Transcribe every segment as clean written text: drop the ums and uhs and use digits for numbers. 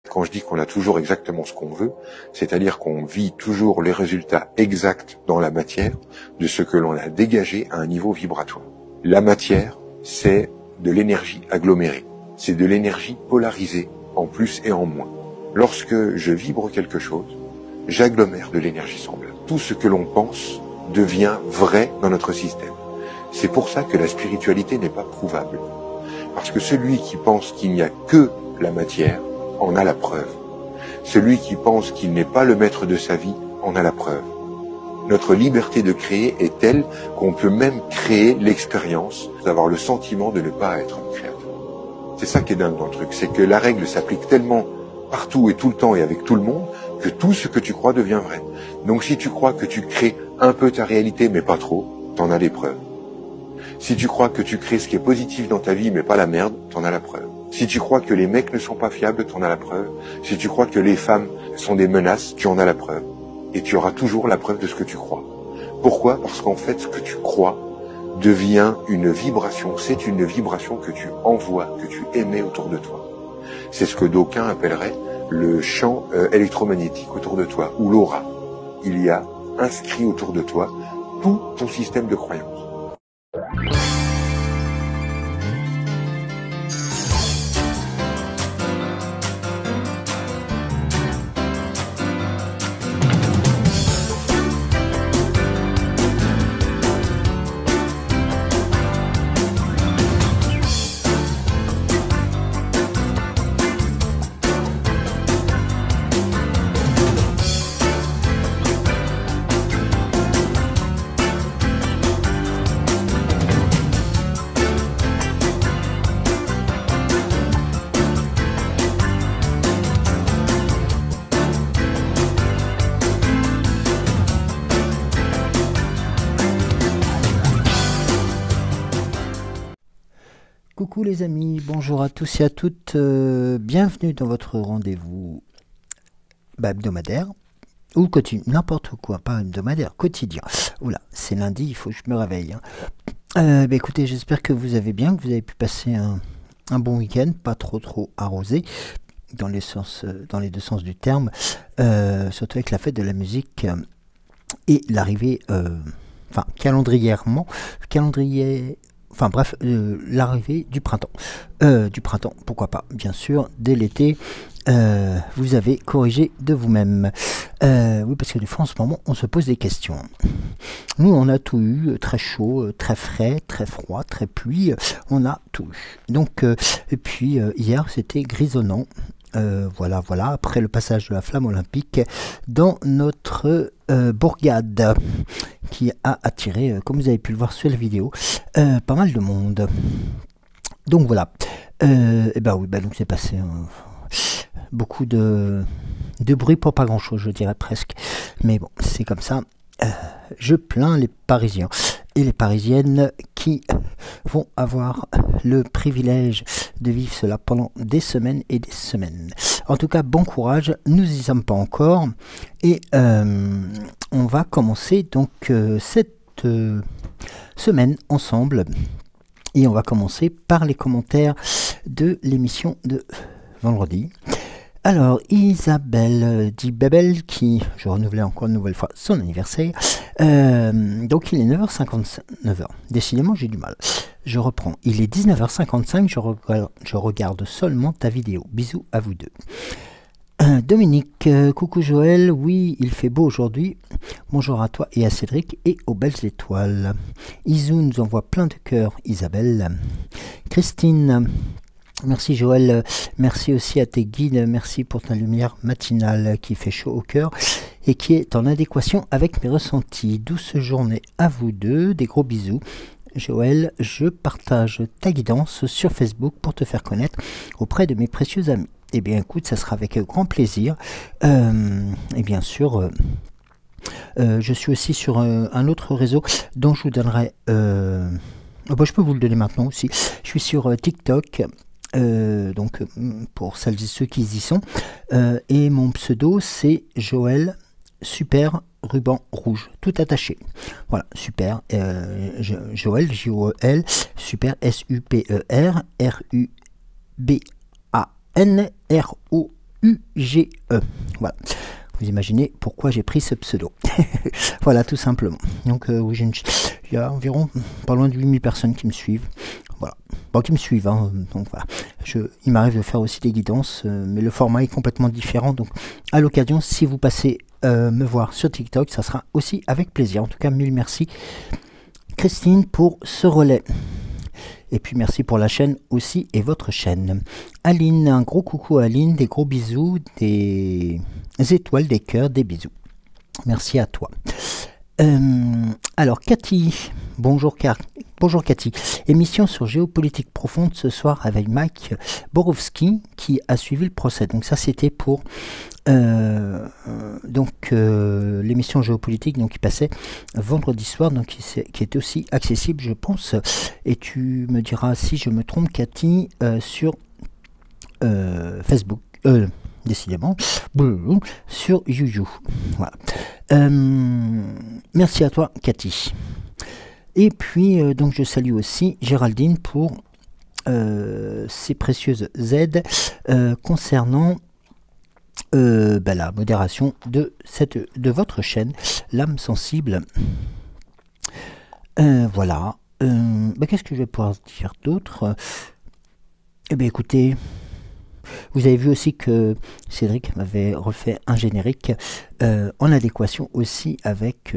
Quand je dis qu'on a toujours exactement ce qu'on veut, c'est-à-dire qu'on vit toujours les résultats exacts dans la matière de ce que l'on a dégagé à un niveau vibratoire. La matière, c'est de l'énergie agglomérée. C'est de l'énergie polarisée en plus et en moins. Lorsque je vibre quelque chose, j'agglomère de l'énergie semblable. Tout ce que l'on pense devient vrai dans notre système. C'est pour ça que la spiritualité n'est pas prouvable. Parce que celui qui pense qu'il n'y a que la matière en a la preuve. Celui qui pense qu'il n'est pas le maître de sa vie en a la preuve. Notre liberté de créer est telle qu'on peut même créer l'expérience d'avoir le sentiment de ne pas être un créateur. C'est ça qui est dingue dans le truc, c'est que la règle s'applique tellement partout et tout le temps et avec tout le monde que tout ce que tu crois devient vrai. Donc si tu crois que tu crées un peu ta réalité mais pas trop, t'en as les preuves. Si tu crois que tu crées ce qui est positif dans ta vie mais pas la merde, t'en as la preuve. Si tu crois que les mecs ne sont pas fiables, tu en as la preuve. Si tu crois que les femmes sont des menaces, tu en as la preuve. Et tu auras toujours la preuve de ce que tu crois. Pourquoi ? Parce qu'en fait, ce que tu crois devient une vibration. C'est une vibration que tu envoies, que tu émets autour de toi. C'est ce que d'aucuns appelleraient le champ électromagnétique autour de toi, ou l'aura. Il y a inscrit autour de toi tout ton système de croyance. Coucou les amis, bonjour à tous et à toutes, bienvenue dans votre rendez-vous hebdomadaire, ou quotidien, n'importe quoi, pas hebdomadaire, quotidien. Oula, c'est lundi, il faut que je me réveille. Écoutez, j'espère que vous avez bien, que vous avez pu passer un bon week-end, pas trop arrosé, dans les deux sens du terme, surtout avec la fête de la musique et l'arrivée, l'arrivée du printemps. Pourquoi pas, bien sûr, dès l'été, vous avez corrigé de vous-même. Oui, parce que des fois, en ce moment, on se pose des questions. Nous, on a tout eu, très chaud, très frais, très froid, très pluie, on a tout eu. Donc, et puis, hier, c'était grisonnant. Voilà, après le passage de la flamme olympique dans notre bourgade qui a attiré, comme vous avez pu le voir sur la vidéo, pas mal de monde. Donc voilà, donc c'est passé beaucoup de bruit pour pas grand chose, je dirais presque, mais bon, c'est comme ça. Je plains les Parisiens et les Parisiennes qui vont avoir le privilège de vivre cela pendant des semaines et des semaines. En tout cas, bon courage, nous n'y sommes pas encore et on va commencer donc cette semaine ensemble et on va commencer par les commentaires de l'émission de vendredi. Alors, Isabelle dit Bebel, qui, je renouvelais encore une nouvelle fois son anniversaire, donc il est 9h59, 9h, décidément j'ai du mal, je reprends, il est 19h55, je regarde seulement ta vidéo, bisous à vous deux. Dominique, coucou Joël, oui il fait beau aujourd'hui, bonjour à toi et à Cédric et aux belles étoiles. Isou nous envoie plein de cœurs, Isabelle. Christine, merci Joël, merci aussi à tes guides, merci pour ta lumière matinale qui fait chaud au cœur et qui est en adéquation avec mes ressentis. Douce journée à vous deux, des gros bisous. Joël, je partage ta guidance sur Facebook pour te faire connaître auprès de mes précieux amis. Eh bien écoute, ça sera avec grand plaisir. Et bien sûr, je suis aussi sur un autre réseau dont je vous donnerai... je peux vous le donner maintenant aussi. Je suis sur TikTok. Donc pour celles et ceux qui y sont, et mon pseudo c'est Joël Super Ruban Rouge, tout attaché. Voilà, super, Joël, J-O-E-L, Super, S-U-P-E-R, R-U-B-A-N, R-O UGE. Voilà. Vous imaginez pourquoi j'ai pris ce pseudo. Voilà, tout simplement. Donc, oui, il y a environ pas loin de 8000 personnes qui me suivent. Voilà. Bon, qui me suivent, hein. Donc voilà. Il m'arrive de faire aussi des guidances, mais le format est complètement différent. Donc, à l'occasion, si vous passez me voir sur TikTok, ça sera aussi avec plaisir. En tout cas, mille merci, Christine, pour ce relais. Et puis merci pour la chaîne aussi et votre chaîne. Aline, un gros coucou à Aline, des gros bisous, des étoiles, des cœurs, des bisous. Merci à toi. Alors Cathy, bonjour Cathy. Émission sur géopolitique profonde ce soir avec Mike Borowski qui a suivi le procès. Donc ça c'était pour l'émission géopolitique donc qui passait vendredi soir, donc qui est aussi accessible je pense, et tu me diras si je me trompe Cathy, sur Facebook, décidément sur YouYou. Voilà. Merci à toi Cathy. Et puis donc je salue aussi Géraldine pour ses précieuses aides concernant la modération de votre chaîne, l'âme sensible. Voilà. Qu'est-ce que je vais pouvoir dire d'autre? Eh bien écoutez, vous avez vu aussi que Cédric m'avait refait un générique en adéquation aussi avec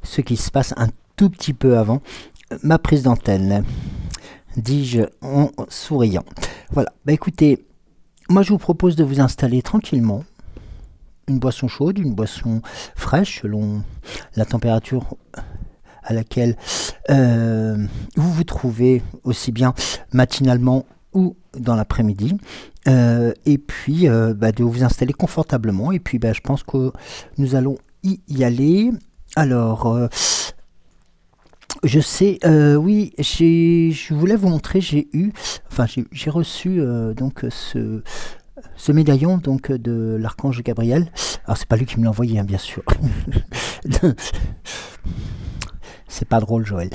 ce qui se passe un tout petit peu avant ma prise d'antenne, dis-je en souriant. Voilà, écoutez, moi je vous propose de vous installer tranquillement, une boisson chaude, une boisson fraîche selon la température à laquelle vous vous trouvez, aussi bien matinalement ou dans l'après-midi, et puis de vous installer confortablement, et puis je pense que nous allons y aller. Alors je sais, oui, je voulais vous montrer, j'ai reçu donc ce médaillon donc de l'archange Gabriel. Alors c'est pas lui qui me l'a envoyé, hein, bien sûr. C'est pas drôle, Joël.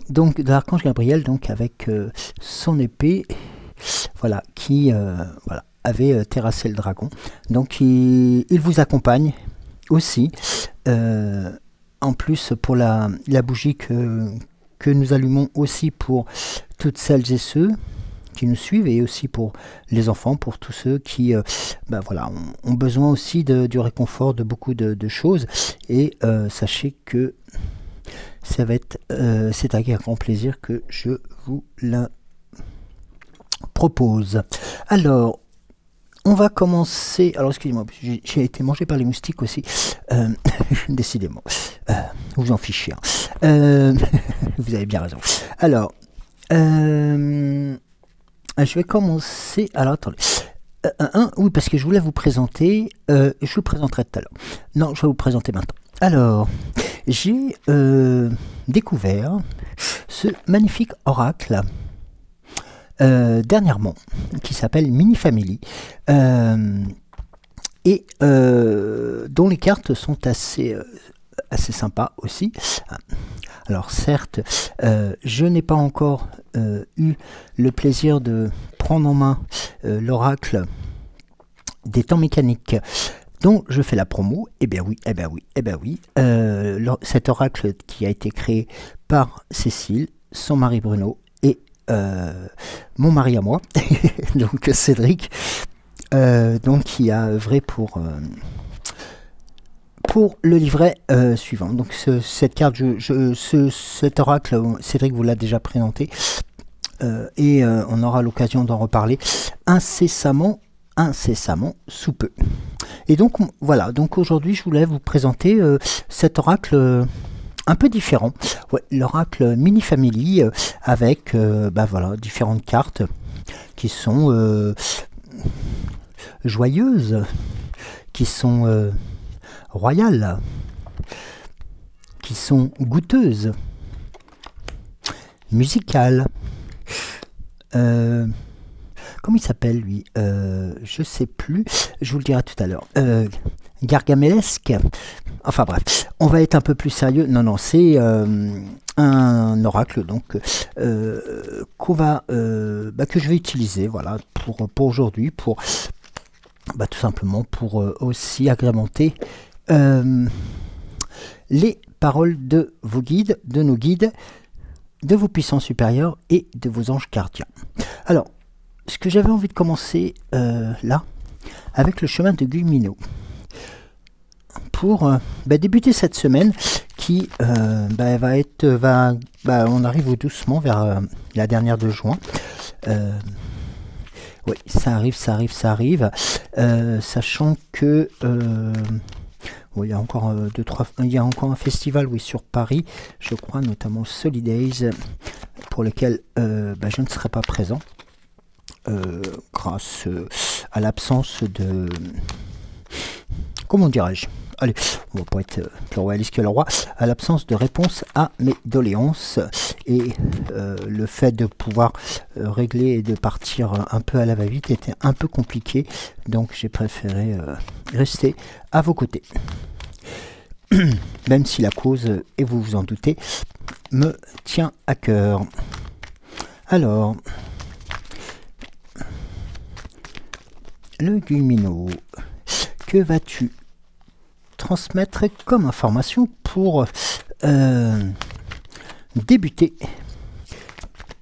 Donc de l'archange Gabriel, donc avec son épée, voilà, qui avait terrassé le dragon. Donc il vous accompagne aussi. En plus pour la bougie que nous allumons aussi pour toutes celles et ceux qui nous suivent, et aussi pour les enfants, pour tous ceux qui ont besoin aussi du réconfort de beaucoup de choses. Et sachez que ça va être c'est avec grand plaisir que je vous la propose. Alors on va commencer. Alors excusez-moi, j'ai été mangé par les moustiques aussi. Décidément, vous en fichez. Hein. Vous avez bien raison. Alors, je vais commencer. Alors attendez. Oui, parce que je voulais vous présenter. Je vous présenterai tout à l'heure. Non, je vais vous présenter maintenant. Alors, j'ai découvert ce magnifique oracle. Dernièrement, qui s'appelle Mini Family, et dont les cartes sont assez sympas aussi. Alors certes, je n'ai pas encore eu le plaisir de prendre en main l'oracle des temps mécaniques dont je fais la promo. Eh bien oui. Cet oracle qui a été créé par Cécile, son mari Bruno, et mon mari à moi, donc Cédric, donc qui a œuvré pour le livret suivant. Donc cette carte, cet oracle, Cédric vous l'a déjà présenté, et on aura l'occasion d'en reparler incessamment sous peu. Et donc voilà, donc aujourd'hui je voulais vous présenter cet oracle un peu différent, l'oracle Mini Family, avec différentes cartes qui sont joyeuses, qui sont royales, qui sont goûteuses, musicales. Comment il s'appelle lui? Je sais plus, je vous le dirai tout à l'heure. Gargamelesque. Enfin bref, on va être un peu plus sérieux. Non, c'est un oracle donc que je vais utiliser, voilà, pour aujourd'hui, pour tout simplement pour aussi agrémenter les paroles de vos guides, de nos guides, de vos puissants supérieurs et de vos anges gardiens. Alors, ce que j'avais envie de commencer là, avec le chemin de Gumino, pour débuter cette semaine qui va être, on arrive doucement vers la dernière de juin. Oui, ça arrive, sachant que il y a encore il y a encore un festival, oui, sur Paris, je crois, notamment Solidays, pour lequel je ne serai pas présent, grâce à l'absence de, comment dirais-je, allez, on va pas être plus royaliste que le roi, à l'absence de réponse à mes doléances, et le fait de pouvoir régler et de partir un peu à la va-vite était un peu compliqué, donc j'ai préféré rester à vos côtés. Même si la cause, et vous vous en doutez, me tient à cœur. Alors, le Gumino, que vas-tu transmettre comme information pour débuter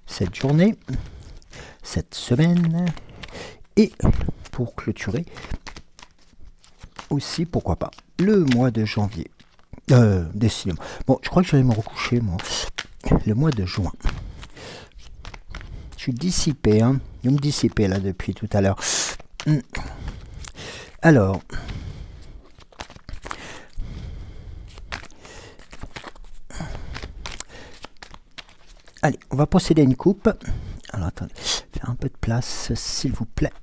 cette journée, cette semaine, et pour clôturer aussi, pourquoi pas, le mois de janvier. Décidément. Bon, je crois que j'allais me recoucher, moi. Le mois de juin. Je suis dissipé, hein. Je me dissiper là depuis tout à l'heure. Alors. Allez, on va procéder à une coupe. Alors, attendez. Faire un peu de place, s'il vous plaît.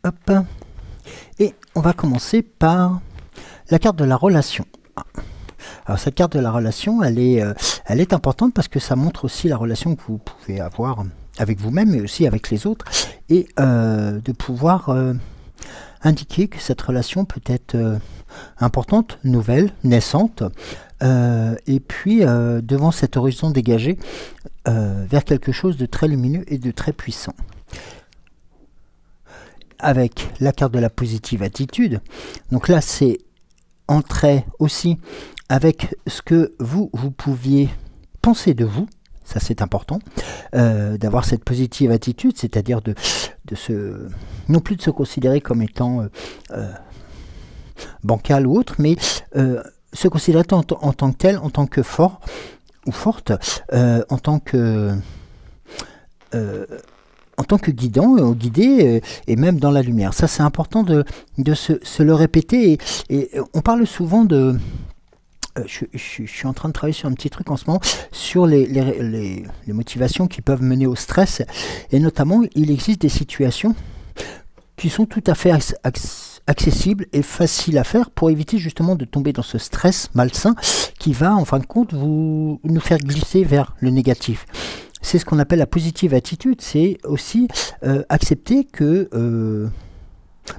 Hop. Et on va commencer par la carte de la relation. Alors cette carte de la relation, elle est importante parce que ça montre aussi la relation que vous pouvez avoir avec vous-même, mais aussi avec les autres, et de pouvoir indiquer que cette relation peut être importante, nouvelle, naissante, et puis devant cet horizon dégagé vers quelque chose de très lumineux et de très puissant. Avec la carte de la positive attitude, donc là c'est entrer aussi avec ce que vous pouviez penser de vous, ça c'est important, d'avoir cette positive attitude, c'est-à-dire de non plus de se considérer comme étant bancal ou autre, mais se considérer en tant que tel, en tant que fort ou forte, en tant que guidant, guidé, et même dans la lumière. Ça, c'est important de se le répéter. Et on parle souvent de... je suis en train de travailler sur un petit truc en ce moment, sur les motivations qui peuvent mener au stress. Et notamment, il existe des situations qui sont tout à fait accessibles et faciles à faire pour éviter justement de tomber dans ce stress malsain qui va, en fin de compte, nous faire glisser vers le négatif. C'est ce qu'on appelle la positive attitude, c'est aussi accepter que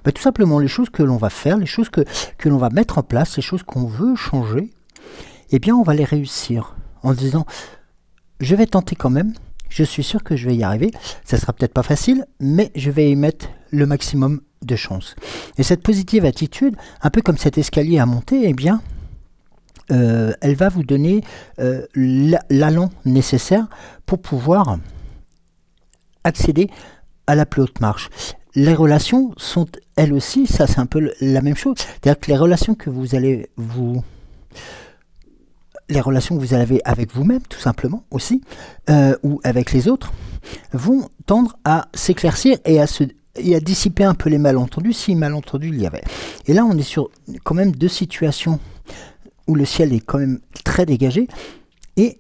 tout simplement les choses que l'on va faire, les choses que l'on va mettre en place, les choses qu'on veut changer, eh bien on va les réussir en se disant je vais tenter quand même, je suis sûr que je vais y arriver, ça sera peut-être pas facile, mais je vais y mettre le maximum de chance. Et cette positive attitude, un peu comme cet escalier à monter, eh bien elle va vous donner l'allant nécessaire pour pouvoir accéder à la plus haute marche. Les relations sont elles aussi, ça c'est un peu la même chose, c'est-à-dire que les relations que vous allez avez avec vous-même tout simplement aussi, ou avec les autres, vont tendre à s'éclaircir et à dissiper un peu les malentendus, si malentendus il y avait. Et là on est sur quand même deux situations où le ciel est quand même très dégagé, et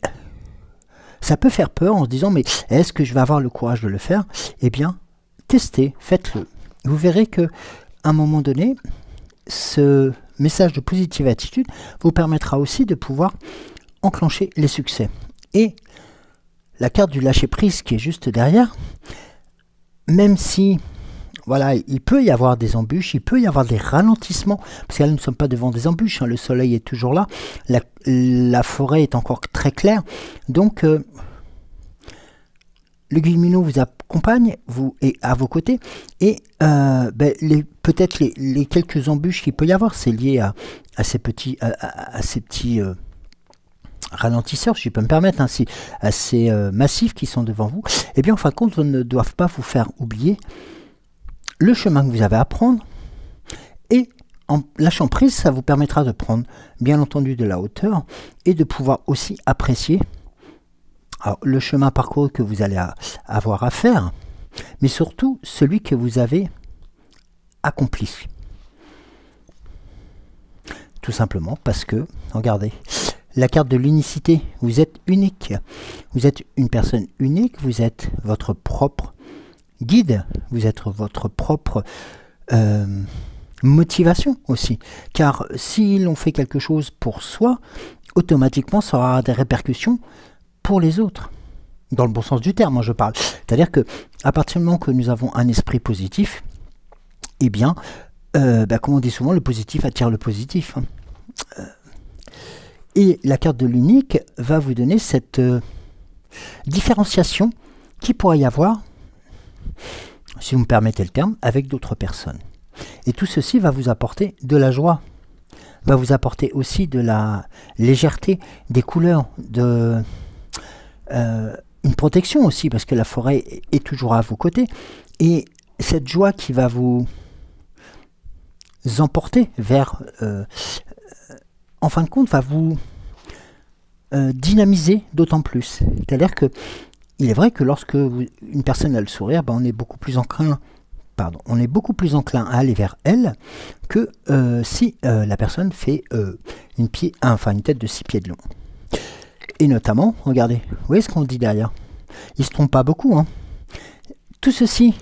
ça peut faire peur en se disant mais est-ce que je vais avoir le courage de le faire? Eh bien, testez, faites-le. Vous verrez que à un moment donné, ce message de positive attitude vous permettra aussi de pouvoir enclencher les succès. Et la carte du lâcher-prise qui est juste derrière, même si voilà, il peut y avoir des embûches, il peut y avoir des ralentissements, parce que là, nous ne sommes pas devant des embûches, hein, le soleil est toujours là, la forêt est encore très claire, donc le Gumino vous a accompagne et à vos côtés, et peut-être les quelques embûches qu'il peut y avoir, c'est lié à ces petits, ralentisseurs, si je peux me permettre, hein, assez massifs qui sont devant vous, et bien en fin de compte, ne doivent pas vous faire oublier le chemin que vous avez à prendre, et en lâchant prise, ça vous permettra de prendre bien entendu de la hauteur et de pouvoir aussi apprécier le chemin parcouru que vous allez avoir à faire, mais surtout celui que vous avez accompli. Tout simplement parce que, regardez, la carte de l'unicité, vous êtes unique. Vous êtes une personne unique, vous êtes votre propre guide, vous êtes votre propre motivation aussi. Car si l'on fait quelque chose pour soi, automatiquement ça aura des répercussions pour les autres. Dans le bon sens du terme, je parle. C'est-à-dire que à partir du moment que nous avons un esprit positif, eh bien, comme on dit souvent, le positif attire le positif. Et la carte de l'unique va vous donner cette différenciation qui pourrait y avoir, si vous me permettez le terme, avec d'autres personnes. Et tout ceci va vous apporter de la joie, va vous apporter aussi de la légèreté, des couleurs, une protection aussi, parce que la forêt est toujours à vos côtés. Et cette joie qui va vous emporter vers... en fin de compte, va vous dynamiser d'autant plus. C'est-à-dire que il est vrai que lorsque une personne a le sourire, on est beaucoup plus enclin à aller vers elle que si la personne fait une tête de 6 pieds de long. Et notamment, regardez, vous voyez ce qu'on dit derrière? Il ne se trompe pas beaucoup. Hein. Tout ceci,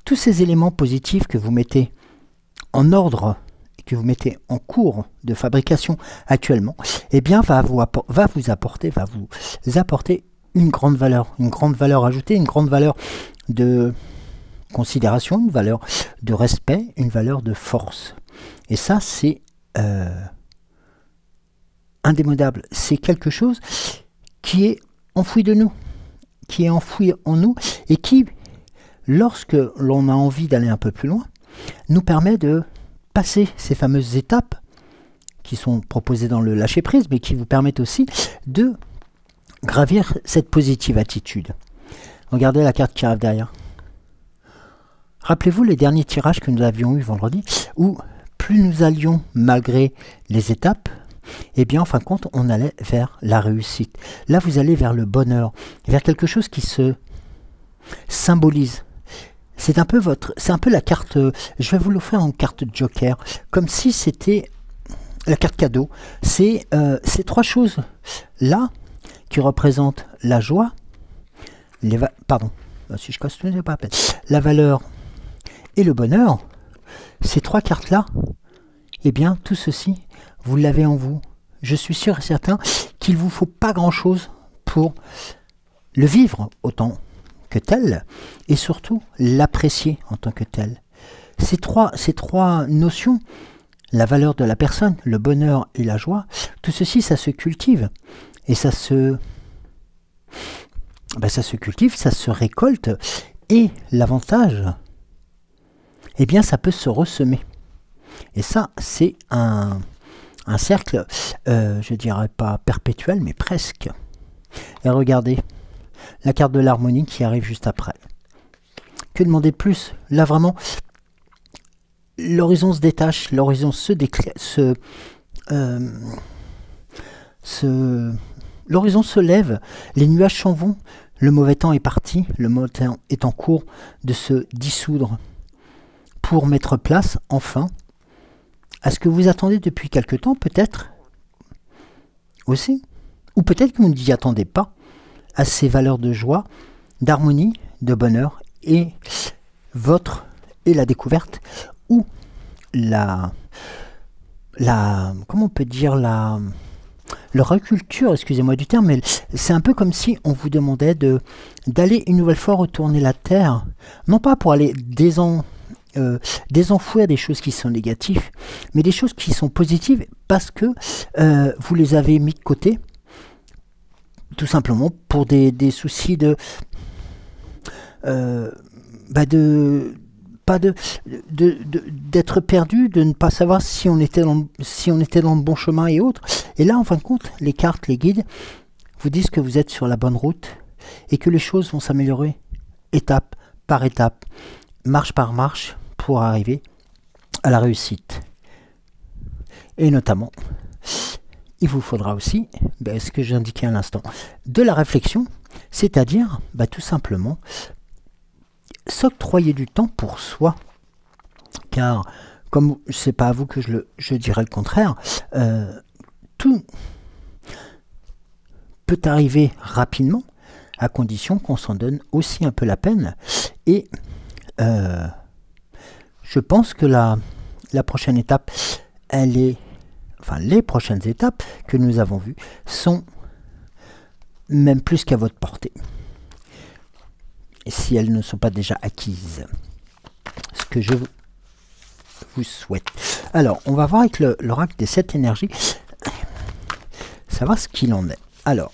tous ces éléments positifs que vous mettez en ordre, que vous mettez en cours de fabrication actuellement, eh bien va vous apporter une grande valeur ajoutée, une grande valeur de considération, une valeur de respect, une valeur de force. Et ça, c'est indémodable. C'est quelque chose qui est enfoui de nous, qui est enfoui en nous et qui, lorsque l'on a envie d'aller un peu plus loin, nous permet de passer ces fameuses étapes qui sont proposées dans le lâcher-prise, mais qui vous permettent aussi de gravir cette positive attitude. Regardez la carte qui arrive derrière. Rappelez-vous les derniers tirages que nous avions eu vendredi, où plus nous allions malgré les étapes, et bien en fin de compte, on allait vers la réussite. Là, vous allez vers le bonheur, vers quelque chose qui se symbolise. C'est un peu la carte, je vais vous l'offrir en carte joker, comme si c'était la carte cadeau. C'est ces trois choses là qui représentent la joie, si je casse tout, c'est pas la peine. La valeur et le bonheur. Ces trois cartes là, eh bien tout ceci, vous l'avez en vous. Je suis sûr et certain qu'il ne vous faut pas grand chose pour le vivre autant que tel, et surtout l'apprécier en tant que tel. Ces trois notions, la valeur de la personne, le bonheur et la joie, tout ceci, ça se cultive. Et ça se cultive, ça se récolte. Et l'avantage, eh bien, ça peut se ressemer. Et ça, c'est un cercle, je dirais pas perpétuel, mais presque. Et regardez, la carte de l'harmonie qui arrive juste après. Que demander de plus? Là, vraiment, l'horizon se détache, l'horizon l'horizon se lève, les nuages s'en vont, le mauvais temps est parti, le mauvais temps est en cours de se dissoudre pour mettre place, enfin, à ce que vous attendez depuis quelque temps, peut-être aussi, ou peut-être que vous n'y attendez pas, à ces valeurs de joie, d'harmonie, de bonheur, et la découverte, ou comment on peut dire, le reculture, excusez-moi du terme, mais c'est un peu comme si on vous demandait d'aller une nouvelle fois retourner la Terre, non pas pour aller désenfouir des choses qui sont négatives, mais des choses qui sont positives parce que vous les avez mis de côté, tout simplement pour des soucis bah d'être perdu, de ne pas savoir si on était dans le bon chemin et autres. Et là, en fin de compte, les cartes, les guides vous disent que vous êtes sur la bonne route et que les choses vont s'améliorer étape par étape, marche par marche, pour arriver à la réussite. Et notamment, il vous faudra aussi, ce que j'ai indiqué à l'instant, de la réflexion, c'est-à-dire tout simplement s'octroyer du temps pour soi. Car, comme c'est pas à vous que je dirais le contraire, tout peut arriver rapidement, à condition qu'on s'en donne aussi un peu la peine. Et je pense que la prochaine étape, les prochaines étapes que nous avons vues sont même plus qu'à votre portée, si elles ne sont pas déjà acquises. Ce que je vous souhaite. Alors, on va voir avec l'oracle des 7 énergies, savoir ce qu'il en est. Alors,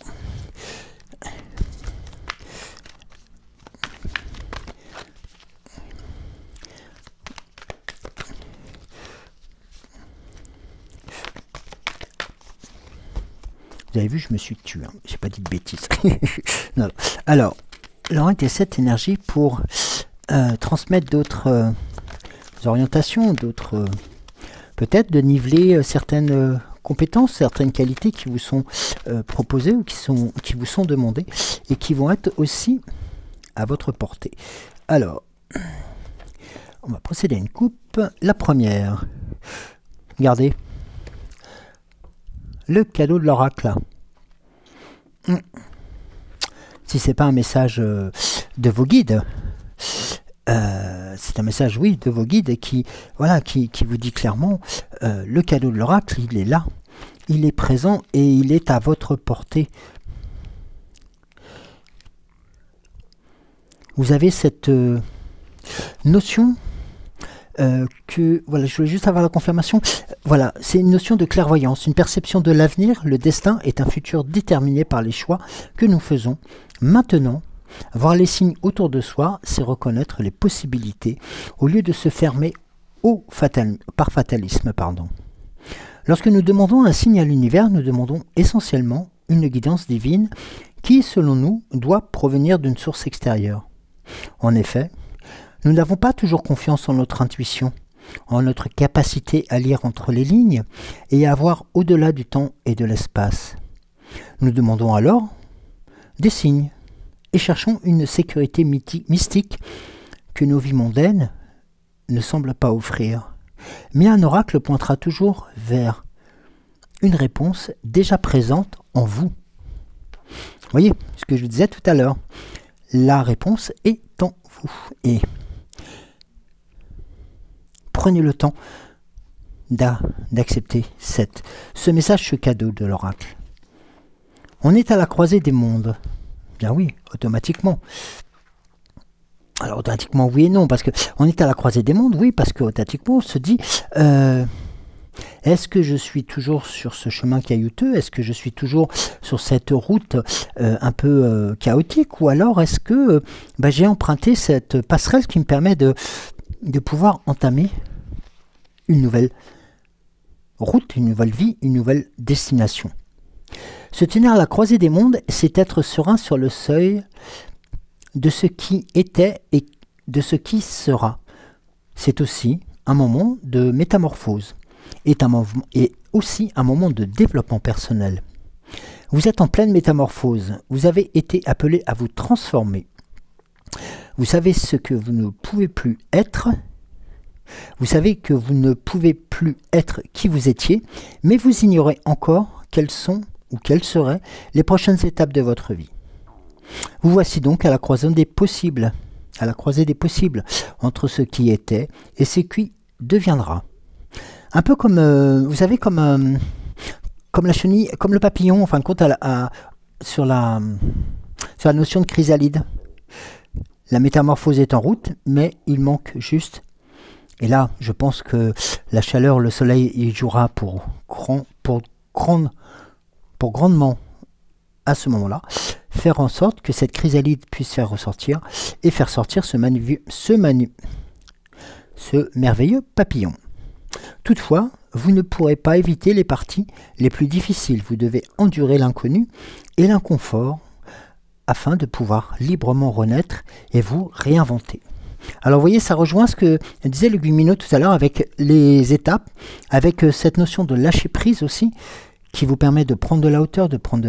vous avez vu, je me suis tué, hein. J'ai pas dit de bêtises. Non. Alors, l'oracle des 7 énergies pour transmettre d'autres orientations, d'autres peut-être de niveler certaines compétences, certaines qualités qui vous sont proposées ou qui vous sont demandées et qui vont être aussi à votre portée. Alors, on va procéder à une coupe. La première, regardez, le cadeau de l'oracle. Si c'est pas un message de vos guides, c'est un message, oui, de vos guides qui vous dit clairement, le cadeau de l'oracle, il est là, il est présent et il est à votre portée. Vous avez cette notion je voulais juste avoir la confirmation. Voilà, c'est une notion de clairvoyance, une perception de l'avenir. Le destin est un futur déterminé par les choix que nous faisons maintenant. Voir les signes autour de soi, c'est reconnaître les possibilités au lieu de se fermer par fatalisme. Lorsque nous demandons un signe à l'univers, nous demandons essentiellement une guidance divine qui, selon nous, doit provenir d'une source extérieure. En effet, nous n'avons pas toujours confiance en notre intuition, en notre capacité à lire entre les lignes et à voir au-delà du temps et de l'espace. Nous demandons alors des signes et cherchons une sécurité mystique que nos vies mondaines ne semblent pas offrir. Mais un oracle pointera toujours vers une réponse déjà présente en vous. Vous voyez ce que je vous disais tout à l'heure. La réponse est en vous. Et prenez le temps d'accepter ce message, ce cadeau de l'oracle. On est à la croisée des mondes. Bien oui, automatiquement. Alors automatiquement oui et non, parce que on est à la croisée des mondes, oui, parce que automatiquement on se dit est-ce que je suis toujours sur ce chemin caillouteux? Est-ce que je suis toujours sur cette route un peu chaotique? Ou alors est-ce que j'ai emprunté cette passerelle qui me permet de pouvoir entamer une nouvelle route, une nouvelle vie, une nouvelle destination? Se tenir à la croisée des mondes, c'est être serein sur le seuil de ce qui était et de ce qui sera. C'est aussi un moment de métamorphose et aussi un moment de développement personnel. Vous êtes en pleine métamorphose, vous avez été appelé à vous transformer. Vous savez ce que vous ne pouvez plus être, vous savez que vous ne pouvez plus être qui vous étiez, mais vous ignorez encore quelles sont ou quelles seraient les prochaines étapes de votre vie. Vous voici donc à la croisée des possibles, entre ce qui était et ce qui deviendra. Un peu comme, vous savez, comme la chenille, comme le papillon, en fin de compte, sur la notion de chrysalide. La métamorphose est en route, mais il manque juste. Et là, je pense que la chaleur, le soleil, il jouera pour grandement à ce moment-là, faire en sorte que cette chrysalide puisse faire ressortir et faire sortir ce merveilleux papillon. Toutefois, vous ne pourrez pas éviter les parties les plus difficiles. Vous devez endurer l'inconnu et l'inconfort afin de pouvoir librement renaître et vous réinventer. Alors vous voyez, ça rejoint ce que disait le Guilleminot tout à l'heure avec les étapes, avec cette notion de lâcher prise aussi, qui vous permet de prendre de la hauteur, de prendre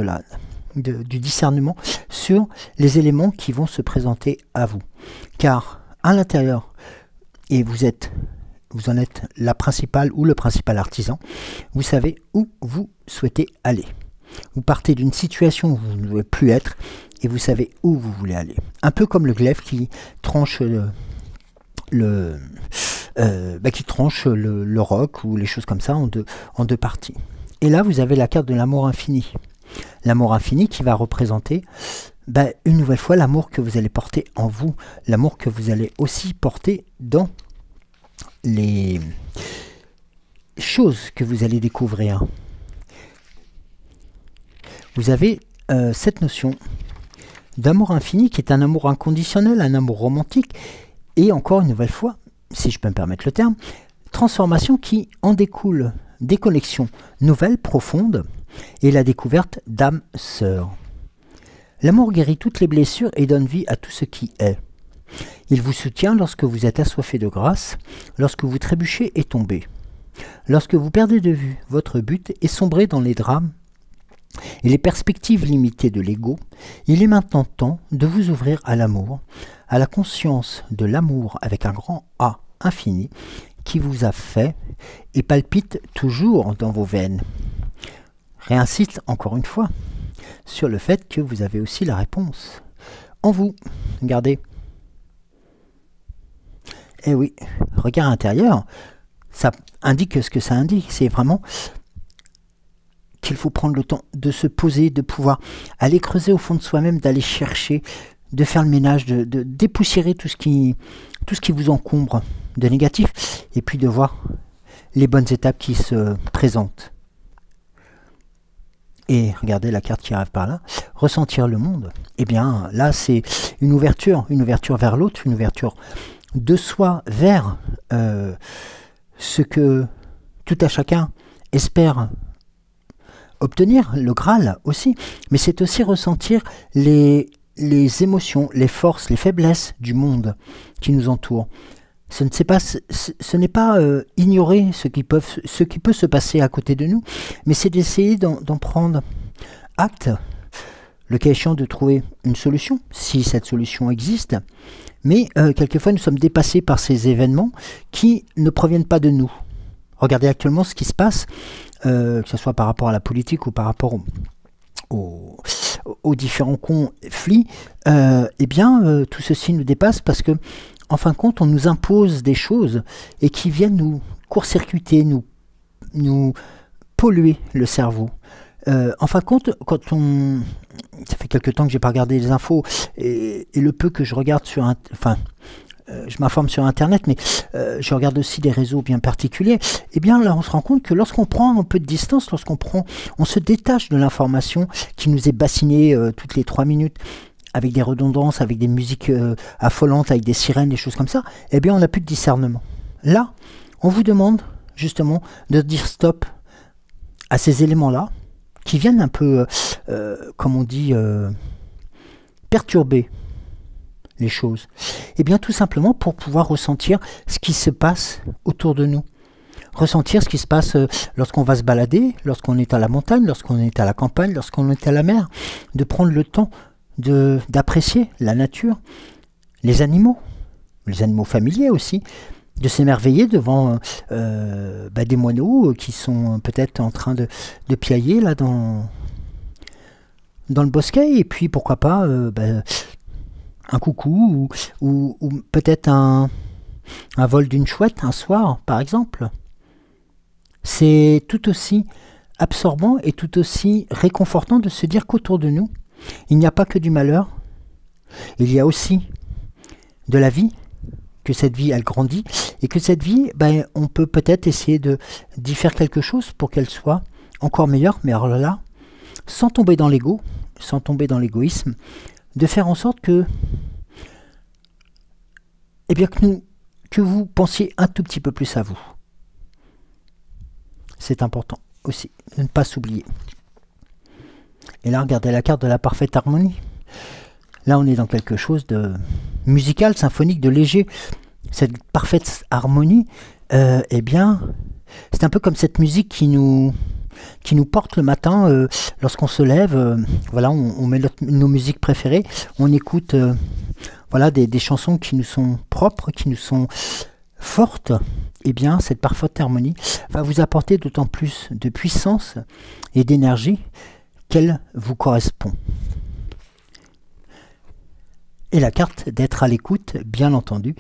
du discernement sur les éléments qui vont se présenter à vous. Car à l'intérieur, et vous en êtes la principale ou le principal artisan, vous savez où vous souhaitez aller. Vous partez d'une situation où vous ne devez plus être et vous savez où vous voulez aller. Un peu comme le glaive qui tranche le roc ou les choses comme ça en deux parties. Et là, vous avez la carte de l'amour infini. L'amour infini qui va représenter une nouvelle fois l'amour que vous allez porter en vous, l'amour que vous allez aussi porter dans les choses que vous allez découvrir. Vous avez cette notion d'amour infini qui est un amour inconditionnel, un amour romantique, et encore une nouvelle fois, si je peux me permettre le terme, transformation qui en découle des connexions nouvelles, profondes, et la découverte d'âmes sœurs. L'amour guérit toutes les blessures et donne vie à tout ce qui est. Il vous soutient lorsque vous êtes assoiffé de grâce, lorsque vous trébuchez et tombez, lorsque vous perdez de vue votre but et sombrez dans les drames et les perspectives limitées de l'ego. Il est maintenant temps de vous ouvrir à l'amour, à la conscience de l'amour avec un grand A infini qui vous a fait et palpite toujours dans vos veines. Réinsiste encore une fois sur le fait que vous avez aussi la réponse en vous. Regardez. Eh oui, regard intérieur, ça indique ce que ça indique. C'est vraiment qu'il faut prendre le temps de se poser, de pouvoir aller creuser au fond de soi-même, d'aller chercher, de faire le ménage, de dépoussiérer tout ce qui vous encombre de négatif, et puis de voir les bonnes étapes qui se présentent. Et regardez la carte qui arrive par là, ressentir le monde. Eh bien là c'est une ouverture vers l'autre, une ouverture de soi vers ce que tout à chacun espère obtenir, le Graal aussi, mais c'est aussi ressentir les émotions, les forces, les faiblesses du monde qui nous entoure. Ce n'est pas ignorer ce qui peut se passer à côté de nous, mais c'est d'essayer d'en prendre acte, le cas échéant de trouver une solution, si cette solution existe. Mais quelquefois nous sommes dépassés par ces événements qui ne proviennent pas de nous. Regardez actuellement ce qui se passe, que ce soit par rapport à la politique ou par rapport aux différents conflits, tout ceci nous dépasse parce que, en fin de compte, on nous impose des choses et qui viennent nous court-circuiter, nous polluer le cerveau. En fin de compte, ça fait quelque temps que j'ai pas regardé les infos et le peu que je regarde je m'informe sur Internet, mais je regarde aussi des réseaux bien particuliers. Eh bien, là, on se rend compte que lorsqu'on prend un peu de distance, on se détache de l'information qui nous est bassinée toutes les 3 minutes, avec des redondances, avec des musiques affolantes, avec des sirènes, des choses comme ça, eh bien, on n'a plus de discernement. Là, on vous demande justement de dire stop à ces éléments-là, qui viennent un peu, comme on dit, perturber les choses. Eh bien, tout simplement pour pouvoir ressentir ce qui se passe autour de nous. Ressentir ce qui se passe lorsqu'on va se balader, lorsqu'on est à la montagne, lorsqu'on est à la campagne, lorsqu'on est à la mer, de prendre le temps d'apprécier la nature, les animaux familiers aussi, de s'émerveiller devant des moineaux qui sont peut-être en train de piailler là dans le bosquet, et puis pourquoi pas un coucou ou peut-être un vol d'une chouette un soir par exemple. C'est tout aussi absorbant et tout aussi réconfortant de se dire qu'autour de nous il n'y a pas que du malheur, il y a aussi de la vie, que cette vie elle grandit, et que cette vie, on peut peut-être essayer d'y faire quelque chose pour qu'elle soit encore meilleure, mais alors là, sans tomber dans l'ego, sans tomber dans l'égoïsme, de faire en sorte que, eh bien, que vous pensiez un tout petit peu plus à vous. C'est important aussi, de ne pas s'oublier. Et là, regardez la carte de la parfaite harmonie. Là, on est dans quelque chose de musical, symphonique, de léger. Cette parfaite harmonie, eh bien, c'est un peu comme cette musique qui nous porte le matin lorsqu'on se lève. Voilà, on met nos musiques préférées. On écoute voilà, des chansons qui nous sont propres, qui nous sont fortes. Eh bien, cette parfaite harmonie va vous apporter d'autant plus de puissance et d'énergie qu'elle vous correspond. Et la carte d'être à l'écoute, bien entendu,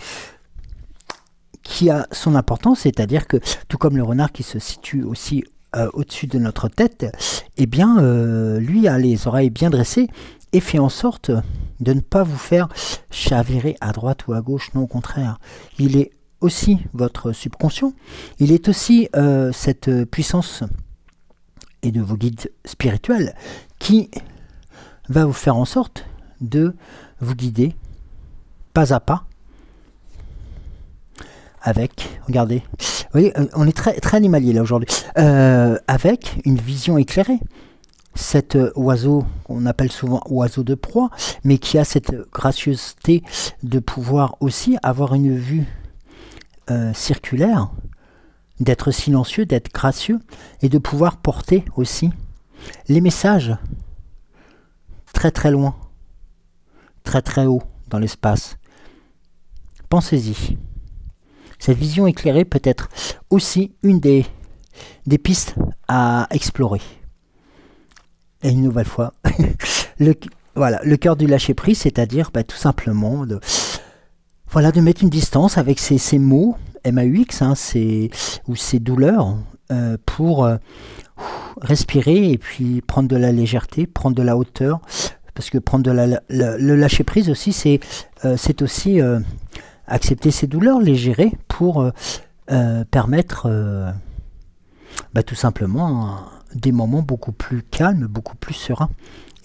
qui a son importance, c'est-à-dire que, tout comme le renard qui se situe aussi au-dessus de notre tête, eh bien, lui a les oreilles bien dressées et fait en sorte de ne pas vous faire chavirer à droite ou à gauche, non, au contraire. Il est aussi votre subconscient, il est aussi cette puissance et de vos guides spirituels qui va vous faire en sorte de vous guider pas à pas avec, regardez, vous voyez, on est très animalier là aujourd'hui, avec une vision éclairée. Cet oiseau, qu'on appelle souvent oiseau de proie, mais qui a cette gracieuseté de pouvoir aussi avoir une vue circulaire, d'être silencieux, d'être gracieux, et de pouvoir porter aussi les messages très très loin, très très haut dans l'espace. Pensez-y. Cette vision éclairée peut être aussi une des pistes à explorer. Et une nouvelle fois, le cœur du lâcher-prise, c'est-à-dire tout simplement de mettre une distance avec ces mots, MAUX, ou ces douleurs, pour respirer et puis prendre de la légèreté, prendre de la hauteur, parce que prendre le lâcher-prise aussi, c'est aussi accepter ces douleurs, les gérer pour permettre tout simplement des moments beaucoup plus calmes, beaucoup plus sereins.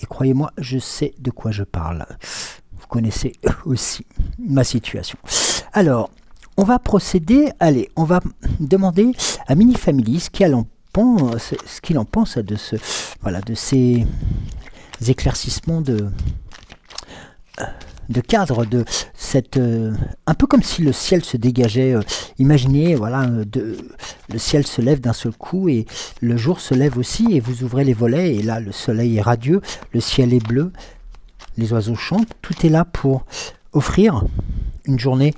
Et croyez-moi, je sais de quoi je parle. Vous connaissez aussi ma situation. Alors, on va procéder, allez, on va demander à Mini Family ce qu'il en pense de ces éclaircissements de cadre, de cette un peu comme si le ciel se dégageait. Imaginez, voilà, le ciel se lève d'un seul coup et le jour se lève aussi et vous ouvrez les volets et là le soleil est radieux, le ciel est bleu, les oiseaux chantent, tout est là pour offrir une journée,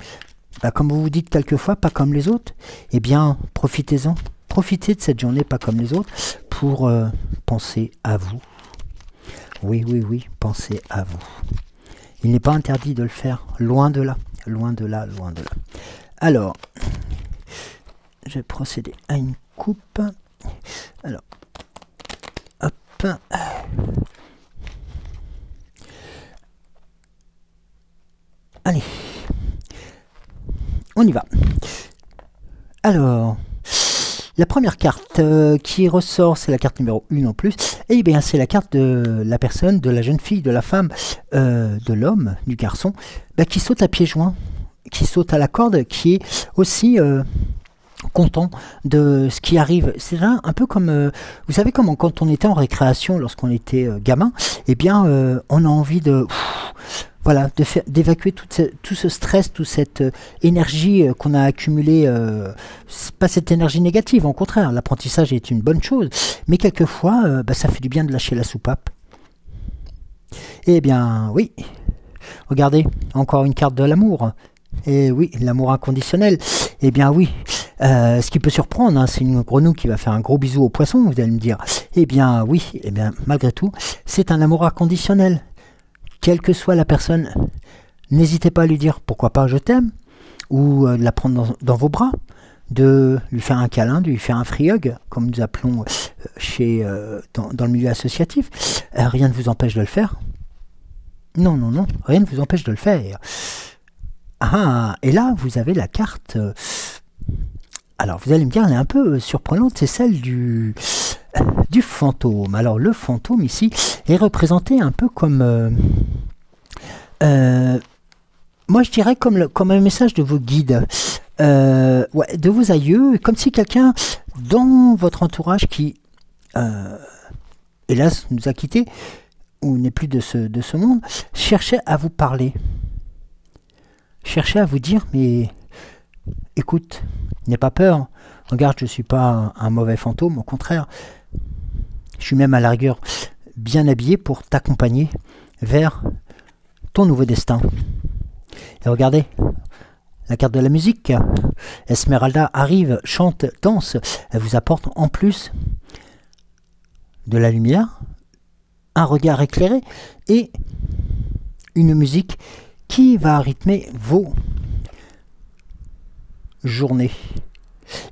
comme vous vous dites quelquefois, pas comme les autres. Eh bien, profitez-en, profitez de cette journée pas comme les autres pour penser à vous. Oui, oui, oui, pensez à vous. Il n'est pas interdit de le faire, loin de là, loin de là, loin de là. Alors, je vais procéder à une coupe. Alors, hop. Allez, on y va. Alors, la première carte qui ressort, c'est la carte numéro 1 en plus. Et bien, c'est la carte de la personne, de la jeune fille, de la femme, de l'homme, du garçon, qui saute à pieds joints, qui saute à la corde, qui est aussi content de ce qui arrive. C'est un peu comme, vous savez, comme quand on était en récréation, lorsqu'on était gamin, eh bien, on a envie de... Voilà, d'évacuer tout ce stress, toute cette énergie qu'on a accumulée. C'est pas cette énergie négative, au contraire, l'apprentissage est une bonne chose. Mais quelquefois, ça fait du bien de lâcher la soupape. Eh bien, oui. Regardez, encore une carte de l'amour. Et oui, l'amour inconditionnel. Eh bien, oui. Ce qui peut surprendre, c'est une grenouille qui va faire un gros bisou au poisson, vous allez me dire. Eh bien, oui. Eh bien, malgré tout, c'est un amour inconditionnel. Quelle que soit la personne, n'hésitez pas à lui dire pourquoi pas je t'aime, ou de la prendre dans vos bras, de lui faire un câlin, de lui faire un free hug, comme nous appelons dans le milieu associatif. Rien ne vous empêche de le faire. Non, non, non, rien ne vous empêche de le faire. Ah, et là, vous avez la carte. Alors, vous allez me dire, elle est un peu surprenante, c'est celle du du fantôme. Alors le fantôme ici est représenté un peu comme... moi je dirais comme un message de vos guides, ouais, de vos aïeux, comme si quelqu'un dans votre entourage qui, hélas, nous a quittés, ou n'est plus de ce monde, cherchait à vous parler. Cherchait à vous dire, mais écoute, n'aie pas peur, regarde, je ne suis pas un mauvais fantôme, au contraire, je suis même à la rigueur bien habillé pour t'accompagner vers ton nouveau destin. Et regardez, la carte de la musique, Esmeralda arrive, chante, danse, elle vous apporte en plus de la lumière, un regard éclairé et une musique qui va rythmer vos journées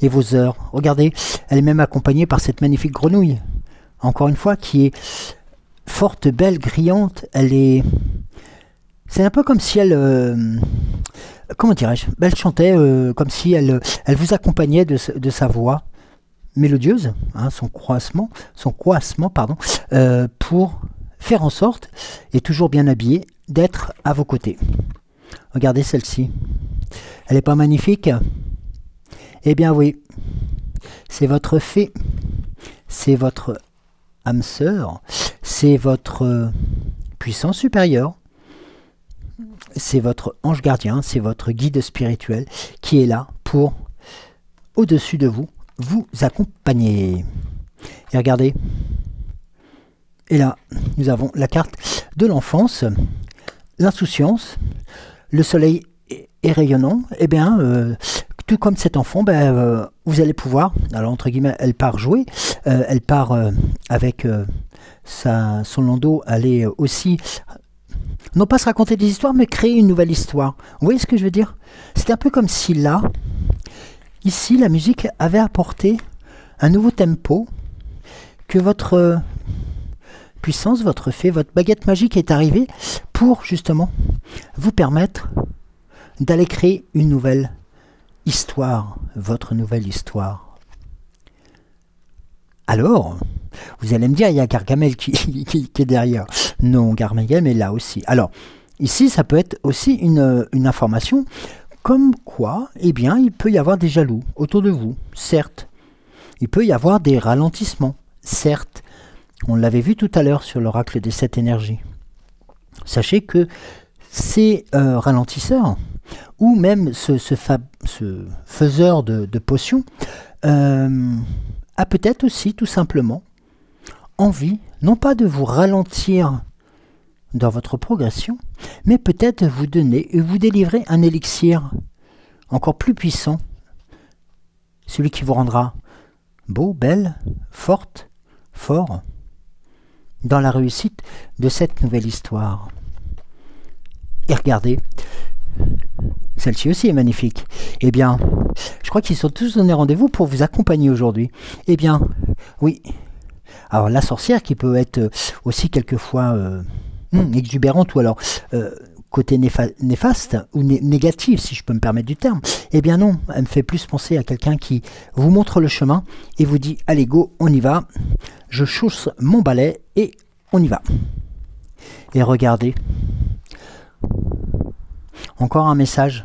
et vos heures. Regardez, elle est même accompagnée par cette magnifique grenouille, encore une fois, qui est forte, belle, grillante. Elle est... C'est un peu comme si elle... comment dirais-je? Elle chantait comme si elle vous accompagnait de sa voix mélodieuse, hein, son croissement, pardon, pour faire en sorte, et toujours bien habillée, d'être à vos côtés. Regardez celle-ci. Elle n'est pas magnifique? Eh bien oui, c'est votre fée, c'est votre âme sœur, c'est votre puissance supérieure, c'est votre ange gardien, c'est votre guide spirituel qui est là pour, au-dessus de vous, vous accompagner. Et regardez, et là, nous avons la carte de l'enfance, l'insouciance, le soleil est rayonnant. Eh bien, tout comme cet enfant, vous allez pouvoir, alors entre guillemets, elle part jouer, elle part avec son landau, aller aussi, non pas se raconter des histoires, mais créer une nouvelle histoire. Vous voyez ce que je veux dire? C'est un peu comme si là, ici, la musique avait apporté un nouveau tempo, que votre puissance, votre fée, votre baguette magique est arrivée pour justement vous permettre d'aller créer une nouvelle histoire, votre nouvelle histoire. Alors, vous allez me dire, il y a Gargamel qui est derrière. Non, Gargamel est là aussi. Alors, ici, ça peut être aussi une information comme quoi, eh bien, il peut y avoir des jaloux autour de vous, certes. Il peut y avoir des ralentissements, certes. On l'avait vu tout à l'heure sur l'oracle des 7 énergies. Sachez que ces ralentisseurs, ou même ce faiseur de potions, a peut-être aussi tout simplement envie, non pas de vous ralentir dans votre progression, mais peut-être vous donner et vous délivrer un élixir encore plus puissant, celui qui vous rendra beau, belle, forte, fort, dans la réussite de cette nouvelle histoire. Et regardez, celle-ci aussi est magnifique. Eh bien, je crois qu'ils sont tous donnés rendez-vous pour vous accompagner aujourd'hui. Eh bien, oui. Alors, la sorcière qui peut être aussi quelquefois exubérante ou alors côté néfaste ou négatif, si je peux me permettre du terme. Eh bien non, elle me fait plus penser à quelqu'un qui vous montre le chemin et vous dit « Allez, go, on y va. Je chausse mon balai et on y va. » Et regardez. Encore un message.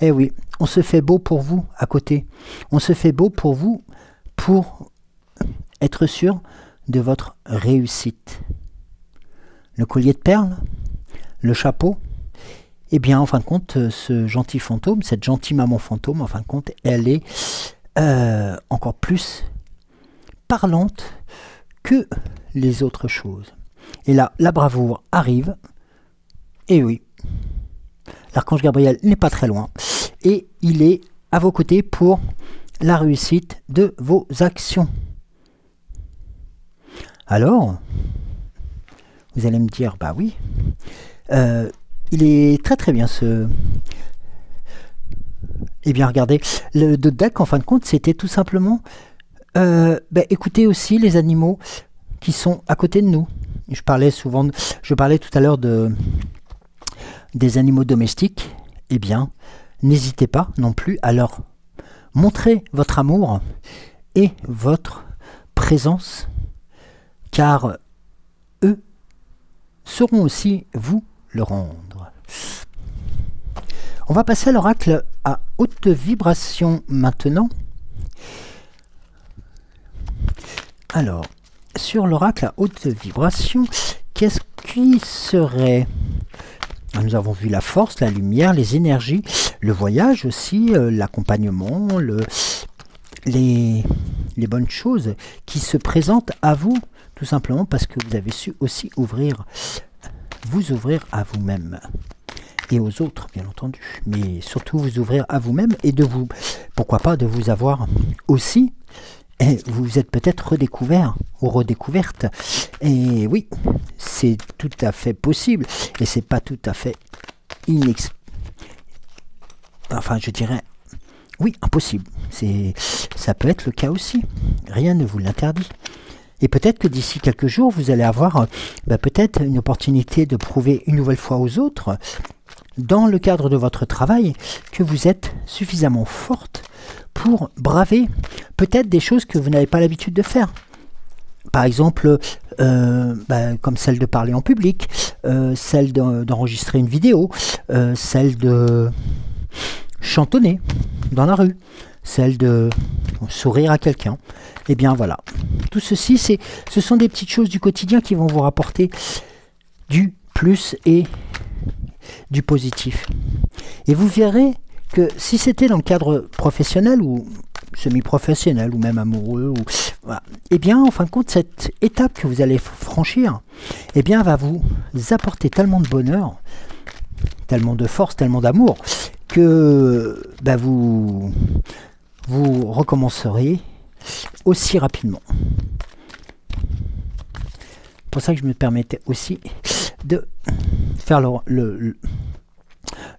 Eh oui, on se fait beau pour vous à côté. On se fait beau pour vous pour être sûr de votre réussite. Le collier de perles, le chapeau, eh bien, en fin de compte, ce gentil fantôme, cette gentille maman fantôme, en fin de compte, elle est encore plus parlante que les autres choses. Et là, la bravoure arrive, et oui, l'archange Gabriel n'est pas très loin, et il est à vos côtés pour la réussite de vos actions. Alors, vous allez me dire, bah oui, il est très très bien ce... Eh bien regardez, le deck en fin de compte c'était tout simplement écoutez aussi les animaux qui sont à côté de nous. Je parlais tout à l'heure des animaux domestiques. Eh bien, n'hésitez pas non plus à leur montrer votre amour et votre présence, car eux sauront aussi vous le rendre. On va passer à l'oracle à haute vibration maintenant. Alors, sur l'oracle à haute vibration, qu'est-ce qui serait? Nous avons vu la force, la lumière, les énergies, le voyage aussi, l'accompagnement, les bonnes choses qui se présentent à vous, tout simplement parce que vous avez su aussi vous ouvrir à vous-même et aux autres, bien entendu, mais surtout vous ouvrir à vous-même et pourquoi pas, de vous avoir aussi. Et vous êtes peut-être redécouvert ou redécouverte. Et oui, c'est tout à fait possible. Et c'est pas tout à fait enfin, je dirais, oui, impossible. Ça peut être le cas aussi. Rien ne vous l'interdit. Et peut-être que d'ici quelques jours, vous allez avoir peut-être une opportunité de prouver une nouvelle fois aux autres, dans le cadre de votre travail, que vous êtes suffisamment forte pour braver peut-être des choses que vous n'avez pas l'habitude de faire. Par exemple, comme celle de parler en public, celle d'enregistrer une vidéo, celle de chantonner dans la rue, celle de sourire à quelqu'un. Et bien voilà, tout ceci, ce sont des petites choses du quotidien qui vont vous rapporter du plus et du positif. Et vous verrez que si c'était dans le cadre professionnel ou semi-professionnel ou même amoureux, voilà, eh bien en fin de compte, cette étape que vous allez franchir, eh bien va vous apporter tellement de bonheur, tellement de force, tellement d'amour, que vous recommencerez aussi rapidement. C'est pour ça que je me permettais aussi de faire le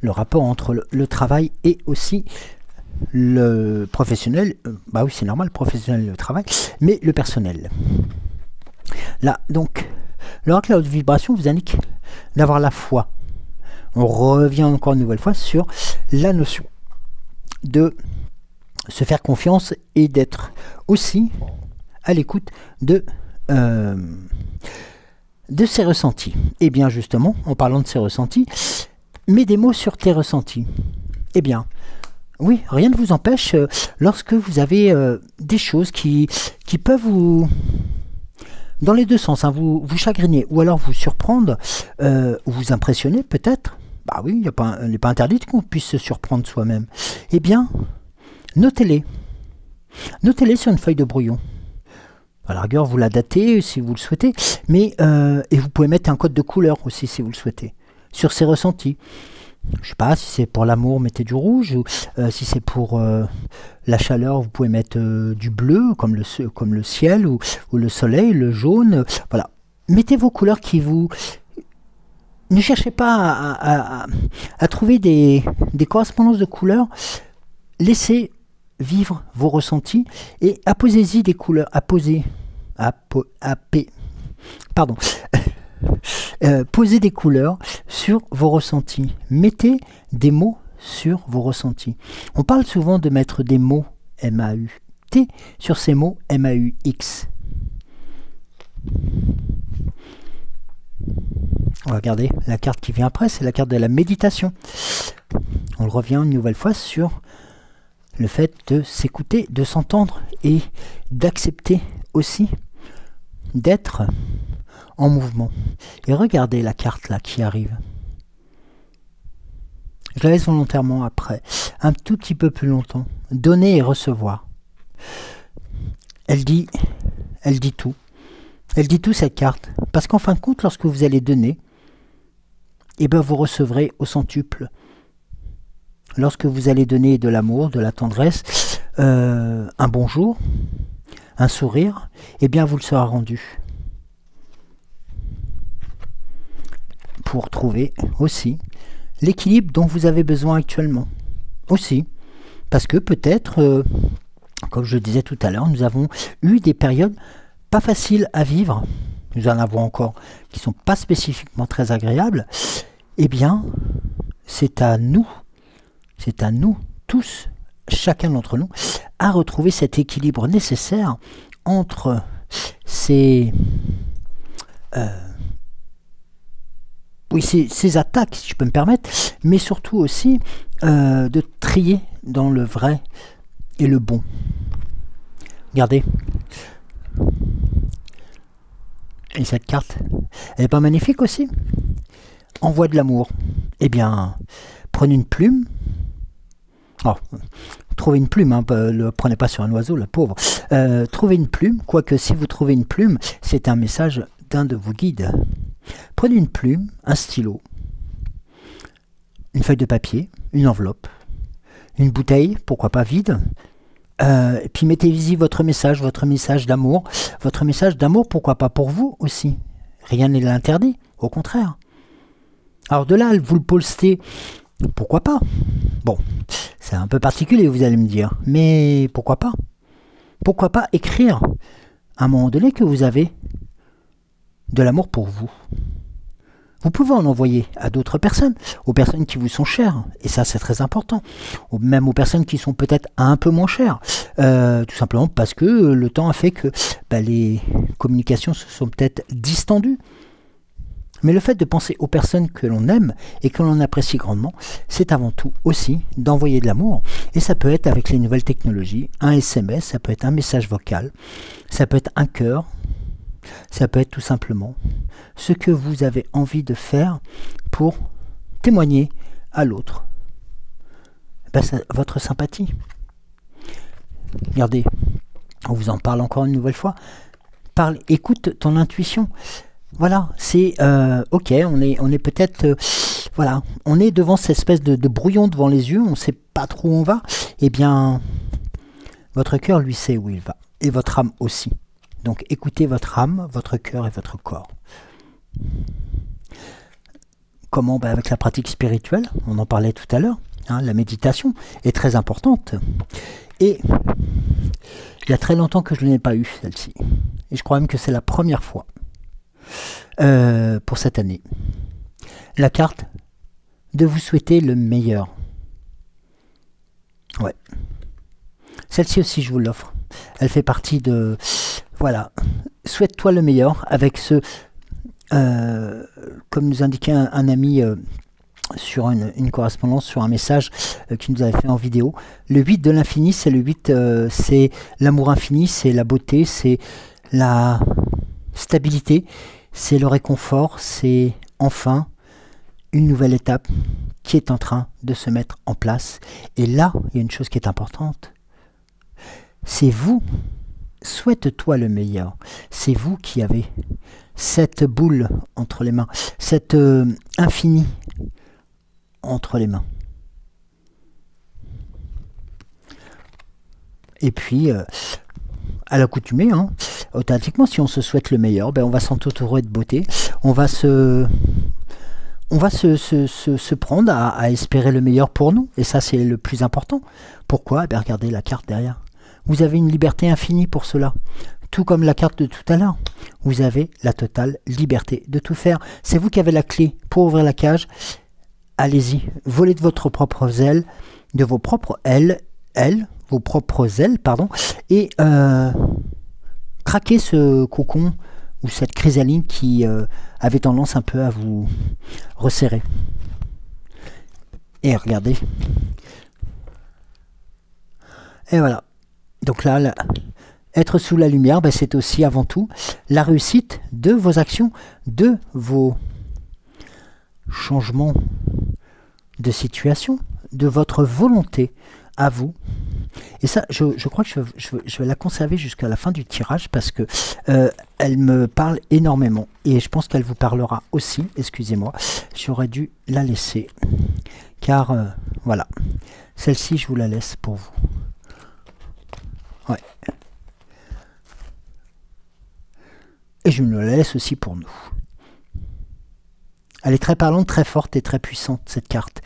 rapport entre le travail et aussi le professionnel. Bah oui, c'est normal, le professionnel, le travail, mais le personnel. Là, donc, l'oracle à haute vibration vous indique d'avoir la foi. On revient encore une nouvelle fois sur la notion de se faire confiance et d'être aussi à l'écoute de ses ressentis. Et bien justement, en parlant de ses ressentis, mets des mots sur tes ressentis. Eh bien, oui, rien ne vous empêche, lorsque vous avez des choses qui peuvent vous, dans les deux sens, hein, vous chagriner ou alors vous surprendre, ou vous impressionner peut-être. Bah oui, il n'est pas interdit qu'on puisse se surprendre soi-même. Eh bien, notez-les. Notez-les sur une feuille de brouillon. À la rigueur, vous la datez si vous le souhaitez, mais et vous pouvez mettre un code de couleur aussi si vous le souhaitez, sur ces ressentis. Je sais pas, si c'est pour l'amour, mettez du rouge, ou si c'est pour la chaleur, vous pouvez mettre du bleu, comme le ciel, ou le soleil, le jaune, voilà. Mettez vos couleurs qui vous... Ne cherchez pas à trouver des correspondances de couleurs, laissez vivre vos ressentis et apposez-y des couleurs, posez des couleurs sur vos ressentis. Mettez des mots sur vos ressentis. On parle souvent de mettre des mots M-A-U-T sur ces mots M-A-U-X. On va regarder la carte qui vient après, c'est la carte de la méditation. On revient une nouvelle fois sur le fait de s'écouter, de s'entendre et d'accepter aussi d'être en mouvement. Et regardez la carte là qui arrive. Je la laisse volontairement après, un tout petit peu plus longtemps. Donner et recevoir. Elle dit tout. Elle dit tout, cette carte. Parce qu'en fin de compte, lorsque vous allez donner, eh bien vous recevrez au centuple. Lorsque vous allez donner de l'amour, de la tendresse, un bonjour, un sourire, eh bien vous le sera rendu. Pour trouver aussi l'équilibre dont vous avez besoin actuellement. Aussi. Parce que peut-être, comme je disais tout à l'heure, nous avons eu des périodes pas faciles à vivre. Nous en avons encore qui ne sont pas spécifiquement très agréables. Eh bien, c'est à nous tous, chacun d'entre nous, à retrouver cet équilibre nécessaire entre ces ces attaques, si je peux me permettre, mais surtout aussi de trier dans le vrai et le bon. Regardez. Et cette carte, elle n'est pas magnifique aussi? Envoi de l'amour. Eh bien, prenez une plume. Oh, trouvez une plume, hein, ne le prenez pas sur un oiseau, la pauvre. Trouvez une plume, quoique si vous trouvez une plume, c'est un message d'un de vos guides. Prenez une plume, un stylo, une feuille de papier, une enveloppe, une bouteille, pourquoi pas vide, et puis mettez-y votre message d'amour. Votre message d'amour, pourquoi pas pour vous aussi. Rien n'est l'interdit, au contraire. Alors de là, vous le postez, pourquoi pas? Bon, c'est un peu particulier, vous allez me dire, mais pourquoi pas? Pourquoi pas écrire à un moment donné que vous avez de l'amour pour vous? Vous pouvez en envoyer à d'autres personnes, aux personnes qui vous sont chères, et ça c'est très important, ou même aux personnes qui sont peut-être un peu moins chères, tout simplement parce que le temps a fait que les communications se sont peut-être distendues. Mais le fait de penser aux personnes que l'on aime et que l'on apprécie grandement, c'est avant tout aussi d'envoyer de l'amour. Et ça peut être avec les nouvelles technologies, un SMS, ça peut être un message vocal, ça peut être un cœur, ça peut être tout simplement ce que vous avez envie de faire pour témoigner à l'autre votre sympathie. Regardez, on vous en parle encore une nouvelle fois. Écoute ton intuition. Voilà, c'est ok, on est peut-être, voilà, on est devant cette espèce de brouillon devant les yeux, on ne sait pas trop où on va. Eh bien, votre cœur, lui, sait où il va, et votre âme aussi. Donc, écoutez votre âme, votre cœur et votre corps. Comment? Avec la pratique spirituelle, on en parlait tout à l'heure, hein, la méditation est très importante. Et il y a très longtemps que je ne l'ai pas eu, celle-ci. Et je crois même que c'est la première fois. Pour cette année, la carte de vous souhaiter le meilleur. Ouais, celle-ci aussi je vous l'offre. Elle fait partie de, voilà, souhaite-toi le meilleur avec ce, comme nous indiquait un ami sur une correspondance, sur un message qu'il nous avait fait en vidéo. Le 8 de l'infini, c'est le 8, c'est l'amour infini, c'est la beauté, c'est la stabilité, c'est le réconfort, c'est enfin une nouvelle étape qui est en train de se mettre en place. Et là, il y a une chose qui est importante. C'est vous, souhaite-toi le meilleur. C'est vous qui avez cette boule entre les mains, cet infini entre les mains. Et puis, à l'accoutumée, hein, automatiquement, si on se souhaite le meilleur, on va s'entourer de beauté, on va se prendre à espérer le meilleur pour nous, et ça c'est le plus important. Pourquoi? Regardez la carte derrière. Vous avez une liberté infinie pour cela. Tout comme la carte de tout à l'heure. Vous avez la totale liberté de tout faire. C'est vous qui avez la clé pour ouvrir la cage. Allez-y, volez de votre propre aile, de vos propres vos propres ailes, pardon, et craquez ce cocon ou cette chrysaline qui avait tendance un peu à vous resserrer. Et regardez. Et voilà. Donc là, être sous la lumière, c'est aussi avant tout la réussite de vos actions, de vos changements de situation, de votre volonté à vous. Et ça, je crois que je vais la conserver jusqu'à la fin du tirage parce que elle me parle énormément et je pense qu'elle vous parlera aussi. Excusez-moi, j'aurais dû la laisser car voilà, celle-ci je vous la laisse pour vous. Ouais. Et je me la laisse aussi pour nous. Elle est très parlante, très forte et très puissante cette carte.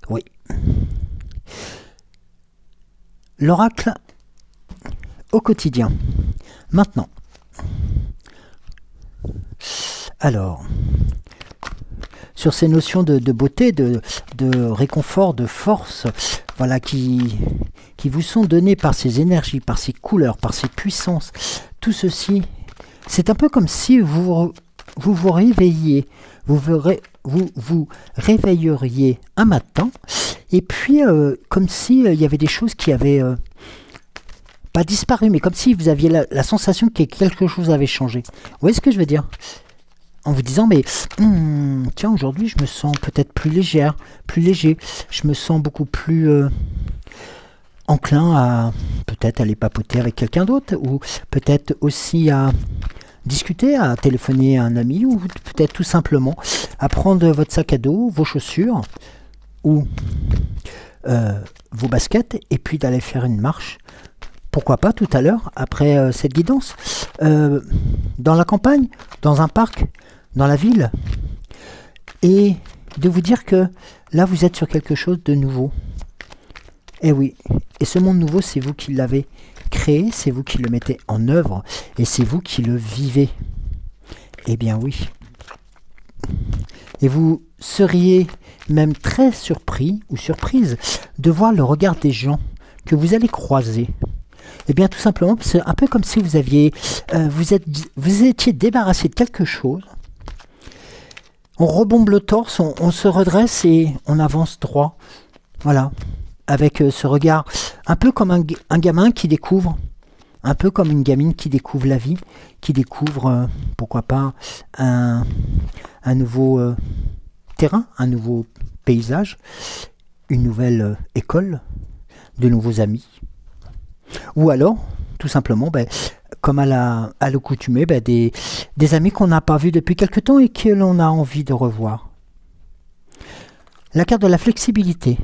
Oui. L'oracle au quotidien. Maintenant. Alors, sur ces notions de beauté, de réconfort, de force, voilà, qui vous sont données par ces énergies, par ces couleurs, par ces puissances. Tout ceci, c'est un peu comme si vous réveilliez, vous réveilleriez un matin, et puis comme si il y avait des choses qui avaient pas disparu, mais comme si vous aviez la sensation que quelque chose avait changé. Vous voyez ce que je veux dire? En vous disant, mais tiens, aujourd'hui je me sens peut-être plus légère, plus léger, je me sens beaucoup plus enclin à peut-être aller papoter avec quelqu'un d'autre, ou peut-être aussi à discuter, à téléphoner à un ami, ou peut-être tout simplement à prendre votre sac à dos, vos chaussures, ou vos baskets, et puis d'aller faire une marche. Pourquoi pas tout à l'heure, après cette guidance, dans la campagne, dans un parc, dans la ville, et de vous dire que là vous êtes sur quelque chose de nouveau. Et oui, et ce monde nouveau, c'est vous qui l'avez créé, c'est vous qui le mettez en œuvre, et c'est vous qui le vivez. Eh bien oui. Et vous seriez même très surpris ou surprise de voir le regard des gens que vous allez croiser. Eh bien tout simplement, c'est un peu comme si vous aviez, vous étiez débarrassé de quelque chose. On rebombe le torse, on se redresse et on avance droit. Voilà, avec ce regard, un peu comme un gamin qui découvre, un peu comme une gamine qui découvre la vie, qui découvre, pourquoi pas, un nouveau terrain, un nouveau paysage, une nouvelle école, de nouveaux amis. Ou alors, tout simplement, comme à l'accoutumée, des amis qu'on n'a pas vus depuis quelque temps et que l'on a envie de revoir. La carte de la flexibilité,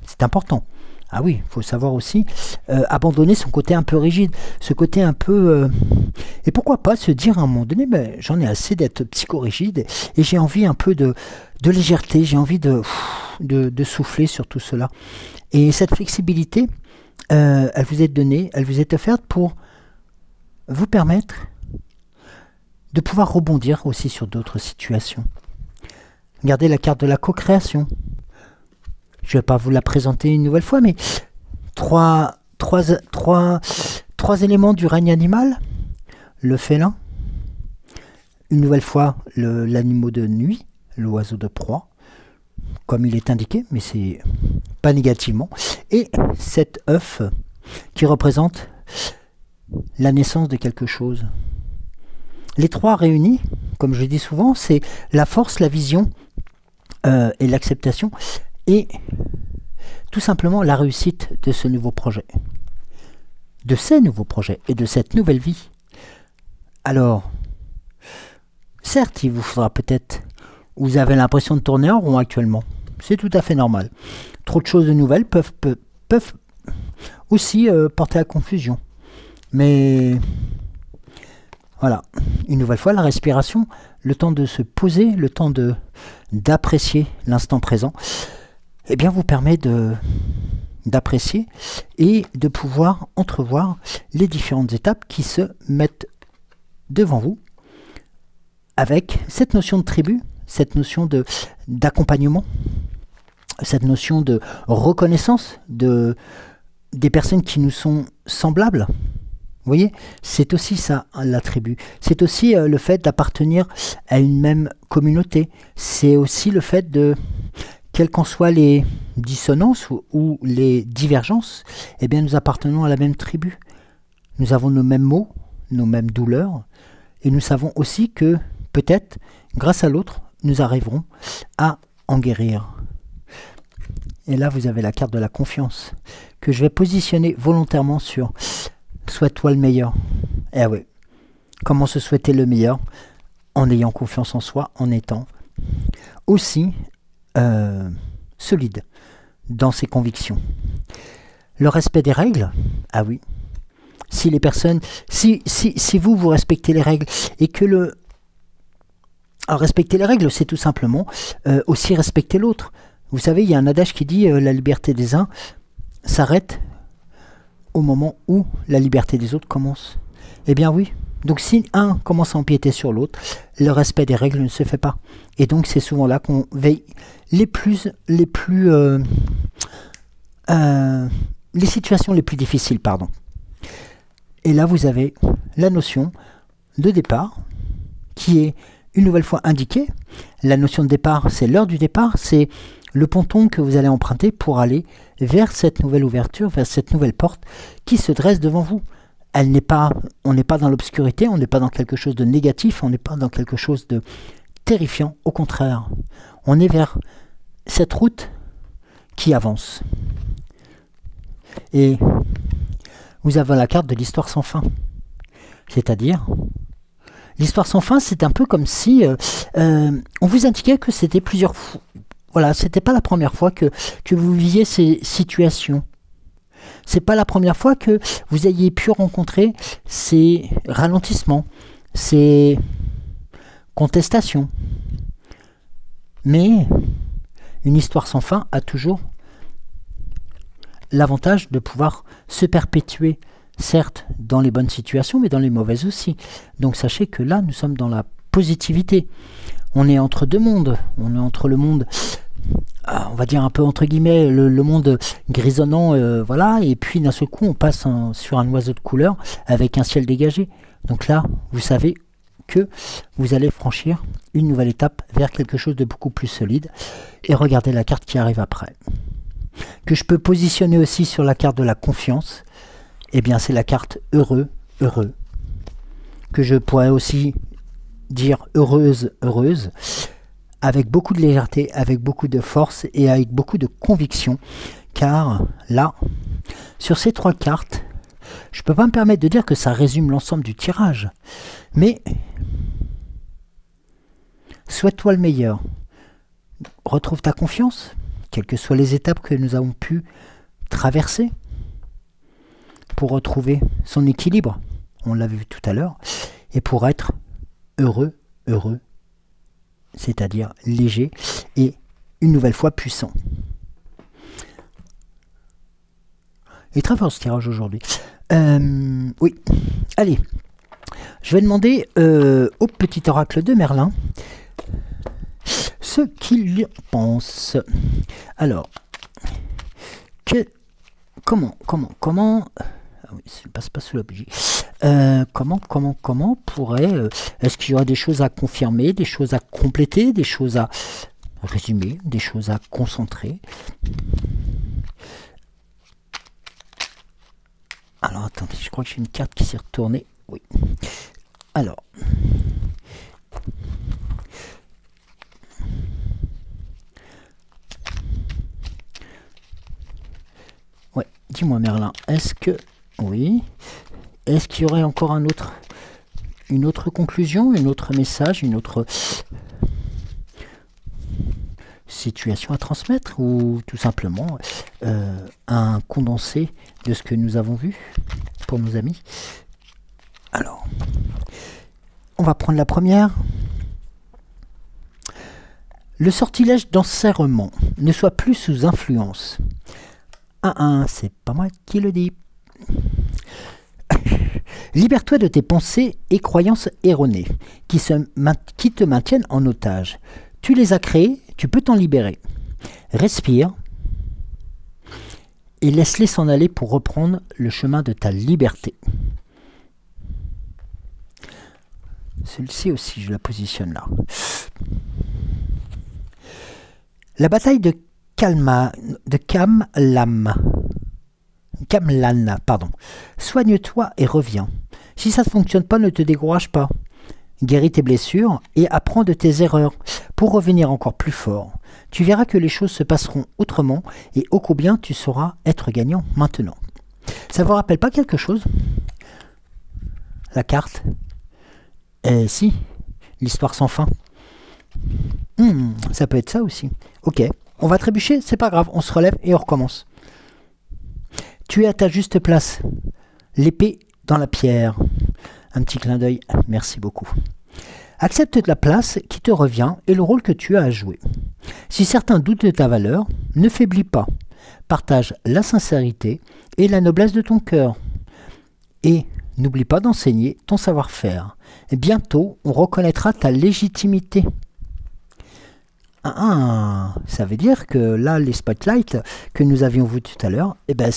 c'est important. Ah oui, il faut savoir aussi abandonner son côté un peu rigide, ce côté un peu... et pourquoi pas se dire à un moment donné, j'en ai assez d'être psychorigide et j'ai envie un peu de légèreté, j'ai envie de souffler sur tout cela. Et cette flexibilité, elle vous est donnée, elle vous est offerte pour vous permettre de pouvoir rebondir aussi sur d'autres situations. Regardez la carte de la co-création. Je ne vais pas vous la présenter une nouvelle fois, mais trois éléments du règne animal. Le félin, une nouvelle fois l'animal de nuit, l'oiseau de proie, comme il est indiqué, mais c'est pas négativement, et cet œuf qui représente la naissance de quelque chose. Les trois réunis, comme je dis souvent, c'est la force, la vision et l'acceptation, et tout simplement la réussite de ce nouveau projet, de ces nouveaux projets et de cette nouvelle vie. Alors, certes, il vous faudra peut-être, vous avez l'impression de tourner en rond actuellement, c'est tout à fait normal. Trop de choses de nouvelles peuvent aussi porter à confusion. Mais voilà, une nouvelle fois, la respiration, le temps de se poser, le temps d'apprécier l'instant présent, eh bien, vous permet d'apprécier et de pouvoir entrevoir les différentes étapes qui se mettent devant vous avec cette notion de tribu, cette notion d'accompagnement, cette notion de reconnaissance des personnes qui nous sont semblables. Vous voyez, c'est aussi ça, la tribu. C'est aussi le fait d'appartenir à une même communauté. C'est aussi le fait de, quelles qu'en soient les dissonances ou les divergences, eh bien nous appartenons à la même tribu. Nous avons nos mêmes maux, nos mêmes douleurs, et nous savons aussi que peut-être, grâce à l'autre, nous arriverons à en guérir. Et là, vous avez la carte de la confiance, que je vais positionner volontairement sur « Souhaite-toi le meilleur ». Eh oui, comment se souhaiter le meilleur? En ayant confiance en soi, en étant aussi solide dans ses convictions. Le respect des règles, ah oui. Si les personnes, si vous respectez les règles et que alors respecter les règles, c'est tout simplement aussi respecter l'autre. Vous savez, il y a un adage qui dit la liberté des uns s'arrête au moment où la liberté des autres commence. Eh bien oui, Donc si un commence à empiéter sur l'autre, le respect des règles ne se fait pas. Et donc c'est souvent là qu'on veille les situations les plus difficiles, pardon. Et là vous avez la notion de départ qui est une nouvelle fois indiquée. La notion de départ, c'est l'heure du départ, c'est le ponton que vous allez emprunter pour aller vers cette nouvelle ouverture, vers cette nouvelle porte qui se dresse devant vous. On n'est pas dans l'obscurité, on n'est pas dans quelque chose de négatif, on n'est pas dans quelque chose de terrifiant. Au contraire, on est vers cette route qui avance. Et vous avez la carte de l'histoire sans fin. C'est-à-dire, l'histoire sans fin, c'est un peu comme si on vous indiquait que c'était plusieurs fois. Voilà, c'était pas la première fois que vous viviez ces situations. C'est pas la première fois que vous ayez pu rencontrer ces ralentissements, ces contestations. Mais une histoire sans fin a toujours l'avantage de pouvoir se perpétuer, certes dans les bonnes situations, mais dans les mauvaises aussi. Donc sachez que là, nous sommes dans la positivité. On est entre deux mondes. On est entre le monde, on va dire un peu entre guillemets, le monde grisonnant, voilà, et puis d'un seul coup, on passe sur un oiseau de couleur avec un ciel dégagé. Donc là, vous savez que vous allez franchir une nouvelle étape vers quelque chose de beaucoup plus solide. Et regardez la carte qui arrive après. Que je peux positionner aussi sur la carte de la confiance. Eh bien, c'est la carte heureux, heureux. Que je pourrais aussi dire heureuse, heureuse, avec beaucoup de légèreté, avec beaucoup de force et avec beaucoup de conviction, car là, sur ces trois cartes, je ne peux pas me permettre de dire que ça résume l'ensemble du tirage, mais souhaite-toi le meilleur, retrouve ta confiance, quelles que soient les étapes que nous avons pu traverser, pour retrouver son équilibre, on l'a vu tout à l'heure, et pour être heureux, heureux, c'est-à-dire léger et une nouvelle fois puissant. Il est très fort ce tirage aujourd'hui. Oui, allez, je vais demander au petit oracle de Merlin ce qu'il pense. Alors, comment ah oui, ça ne passe pas sous la bougie. Comment pourrait... est-ce qu'il y aura des choses à confirmer, des choses à compléter, des choses à résumer, des choses à concentrer? Alors, attendez, je crois que j'ai une carte qui s'est retournée. Oui. Alors... ouais, dis-moi Merlin, est-ce que... Oui. Est-ce qu'il y aurait encore une autre conclusion, un autre message, une autre situation à transmettre, ou tout simplement un condensé de ce que nous avons vu pour nos amis? Alors, on va prendre la première. Le sortilège d'enserrement ne soit plus sous influence. C'est pas moi qui le dis. Libère-toi de tes pensées et croyances erronées qui te maintiennent en otage. Tu les as créées, tu peux t'en libérer. Respire et laisse-les s'en aller pour reprendre le chemin de ta liberté. Celle-ci aussi, je la positionne là. La bataille de Kamlan, pardon. Soigne-toi et reviens. Si ça ne fonctionne pas, ne te décourage pas. Guéris tes blessures et apprends de tes erreurs pour revenir encore plus fort. Tu verras que les choses se passeront autrement et ô combien tu sauras être gagnant maintenant. Ça vous rappelle pas quelque chose? La carte? Si, l'histoire sans fin. Ça peut être ça aussi. Ok, on va trébucher, c'est pas grave, on se relève et on recommence. Tu es à ta juste place. L'épée dans la pierre. Un petit clin d'œil, merci beaucoup. Accepte la place qui te revient et le rôle que tu as à jouer. Si certains doutent de ta valeur, ne faiblis pas. Partage la sincérité et la noblesse de ton cœur. Et N'oublie pas d'enseigner ton savoir-faire. Et bientôt, on reconnaîtra ta légitimité. Ça veut dire que là, les spotlights que nous avions vus tout à l'heure, eh ben,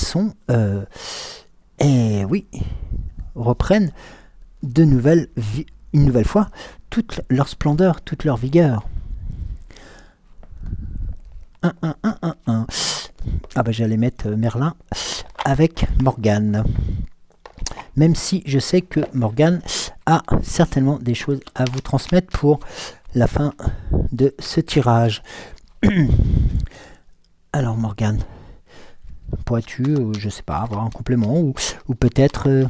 reprennent une nouvelle fois toute leur splendeur, toute leur vigueur. J'allais mettre Merlin avec Morgane. Même si je sais que Morgane a certainement des choses à vous transmettre pour la fin de ce tirage. Alors Morgane, pourrais-tu, je sais pas, avoir un complément ou peut-être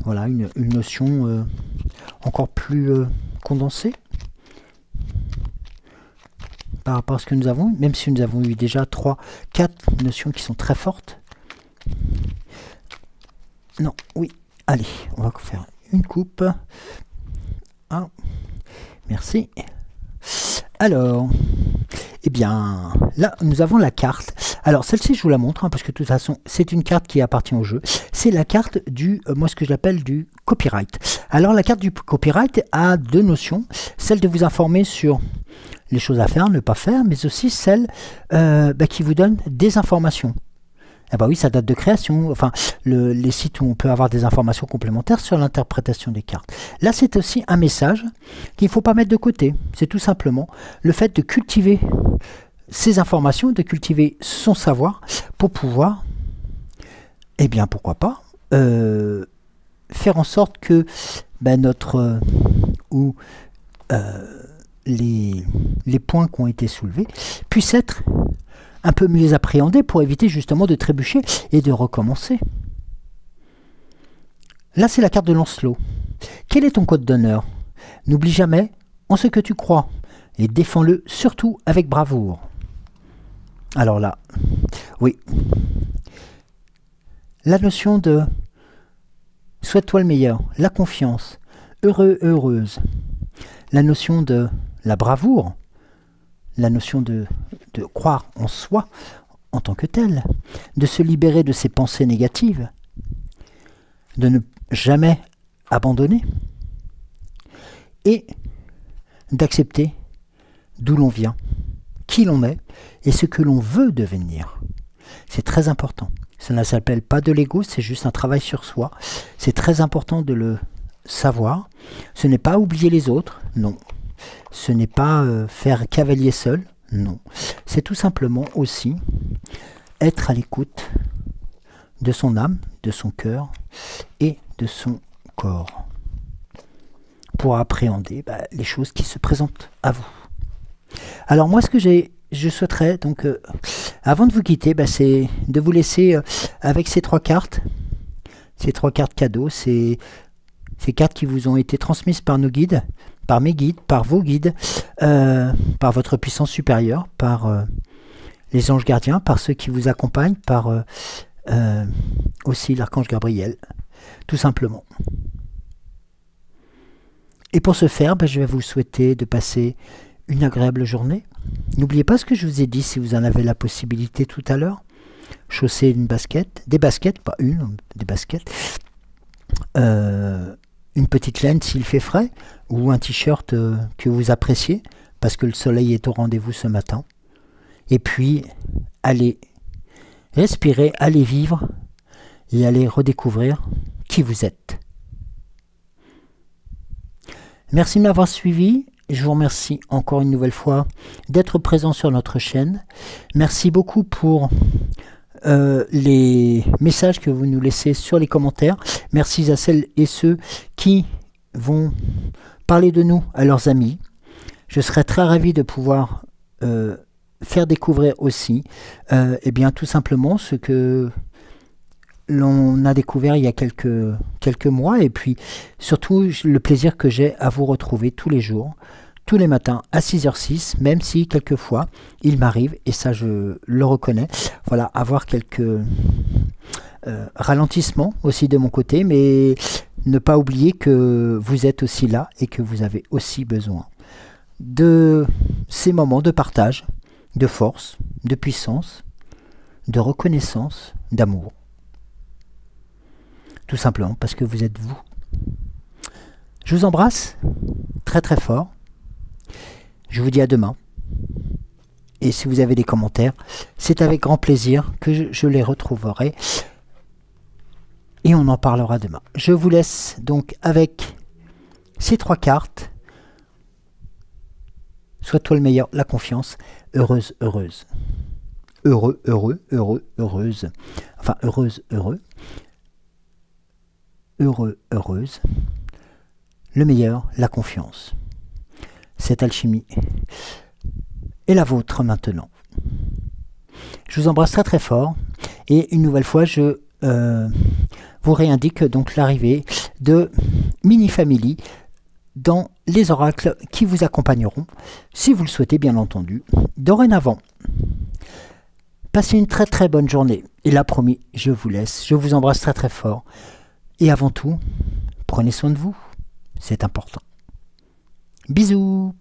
voilà, une notion encore plus condensée par rapport à ce que nous avons eu, même si nous avons eu déjà 3-4 notions qui sont très fortes. Non, oui, allez, on va faire une coupe. Ah, merci. Alors, eh bien, là, nous avons la carte. Alors, celle-ci, je vous la montre, parce que de toute façon, c'est une carte qui appartient au jeu. C'est la carte du, moi, ce que j'appelle du copyright. Alors, la carte du copyright a deux notions. Celle de vous informer sur les choses à faire, ne pas faire, mais aussi celle qui vous donne des informations. Ah bah oui, ça date de création, enfin, les sites où on peut avoir des informations complémentaires sur l'interprétation des cartes. Là, c'est aussi un message qu'il ne faut pas mettre de côté. C'est tout simplement le fait de cultiver ces informations, de cultiver son savoir pour pouvoir, eh bien, pourquoi pas, faire en sorte que les points qui ont été soulevés puissent être un peu mieux appréhendés pour éviter justement de trébucher et de recommencer. Là, c'est la carte de Lancelot. Quel est ton code d'honneur? N'oublie jamais en ce que tu crois et défends-le surtout avec bravoure. Alors là, oui. La notion de souhaite-toi le meilleur, la confiance, heureux, heureuse. La notion de la bravoure, la notion de croire en soi en tant que tel, de se libérer de ses pensées négatives, de ne jamais abandonner et d'accepter d'où l'on vient, qui l'on est et ce que l'on veut devenir. C'est très important. Ça ne s'appelle pas de l'ego, c'est juste un travail sur soi. C'est très important de le savoir. Ce n'est pas oublier les autres, non. Ce n'est pas faire cavalier seul, non. C'est tout simplement aussi être à l'écoute de son âme, de son cœur et de son corps pour appréhender les choses qui se présentent à vous. Alors moi, ce que je souhaiterais, donc, avant de vous quitter, c'est de vous laisser avec ces trois cartes cadeaux, ces cartes qui vous ont été transmises par nos guides, par mes guides, par vos guides, par votre puissance supérieure, par les anges gardiens, par ceux qui vous accompagnent, par aussi l'archange Gabriel, tout simplement. Et pour ce faire, je vais vous souhaiter de passer une agréable journée. N'oubliez pas ce que je vous ai dit si vous en avez la possibilité tout à l'heure. Chausser une basket, des baskets, pas une, des baskets. Une petite laine s'il fait frais, ou un t-shirt que vous appréciez, parce que le soleil est au rendez-vous ce matin. Et puis, allez respirer, allez vivre, et allez redécouvrir qui vous êtes. Merci de m'avoir suivi. Je vous remercie encore une nouvelle fois d'être présent sur notre chaîne. Merci beaucoup pour les messages que vous nous laissez sur les commentaires. Merci à celles et ceux qui vont parler de nous à leurs amis. Je serais très ravi de pouvoir faire découvrir aussi tout simplement ce que l'on a découvert il y a quelques mois, et puis surtout le plaisir que j'ai à vous retrouver tous les jours, tous les matins à 6h06, même si quelquefois il m'arrive, et ça je le reconnais, voilà, avoir quelques ralentissements aussi de mon côté, mais ne pas oublier que vous êtes aussi là et que vous avez aussi besoin de ces moments de partage, de force, de puissance, de reconnaissance, d'amour. tout simplement parce que vous êtes vous. Je vous embrasse très très fort. Je vous dis à demain. Et si vous avez des commentaires, c'est avec grand plaisir que je les retrouverai. Et on en parlera demain. Je vous laisse donc avec ces 3 cartes. Sois-toi le meilleur, la confiance, heureuse, heureuse. Heureux, heureux, heureux, heureuse. Enfin, heureuse, heureux. Heureux, heureuse. Le meilleur, la confiance. Cette alchimie est la vôtre maintenant. Je vous embrasse très très fort. Et une nouvelle fois, je vous réindique donc l'arrivée de Mini Family dans les oracles qui vous accompagneront, si vous le souhaitez bien entendu, dorénavant. Passez une très très bonne journée. Et là, promis, je vous laisse. Je vous embrasse très très fort. Et avant tout, prenez soin de vous. C'est important. Bisous.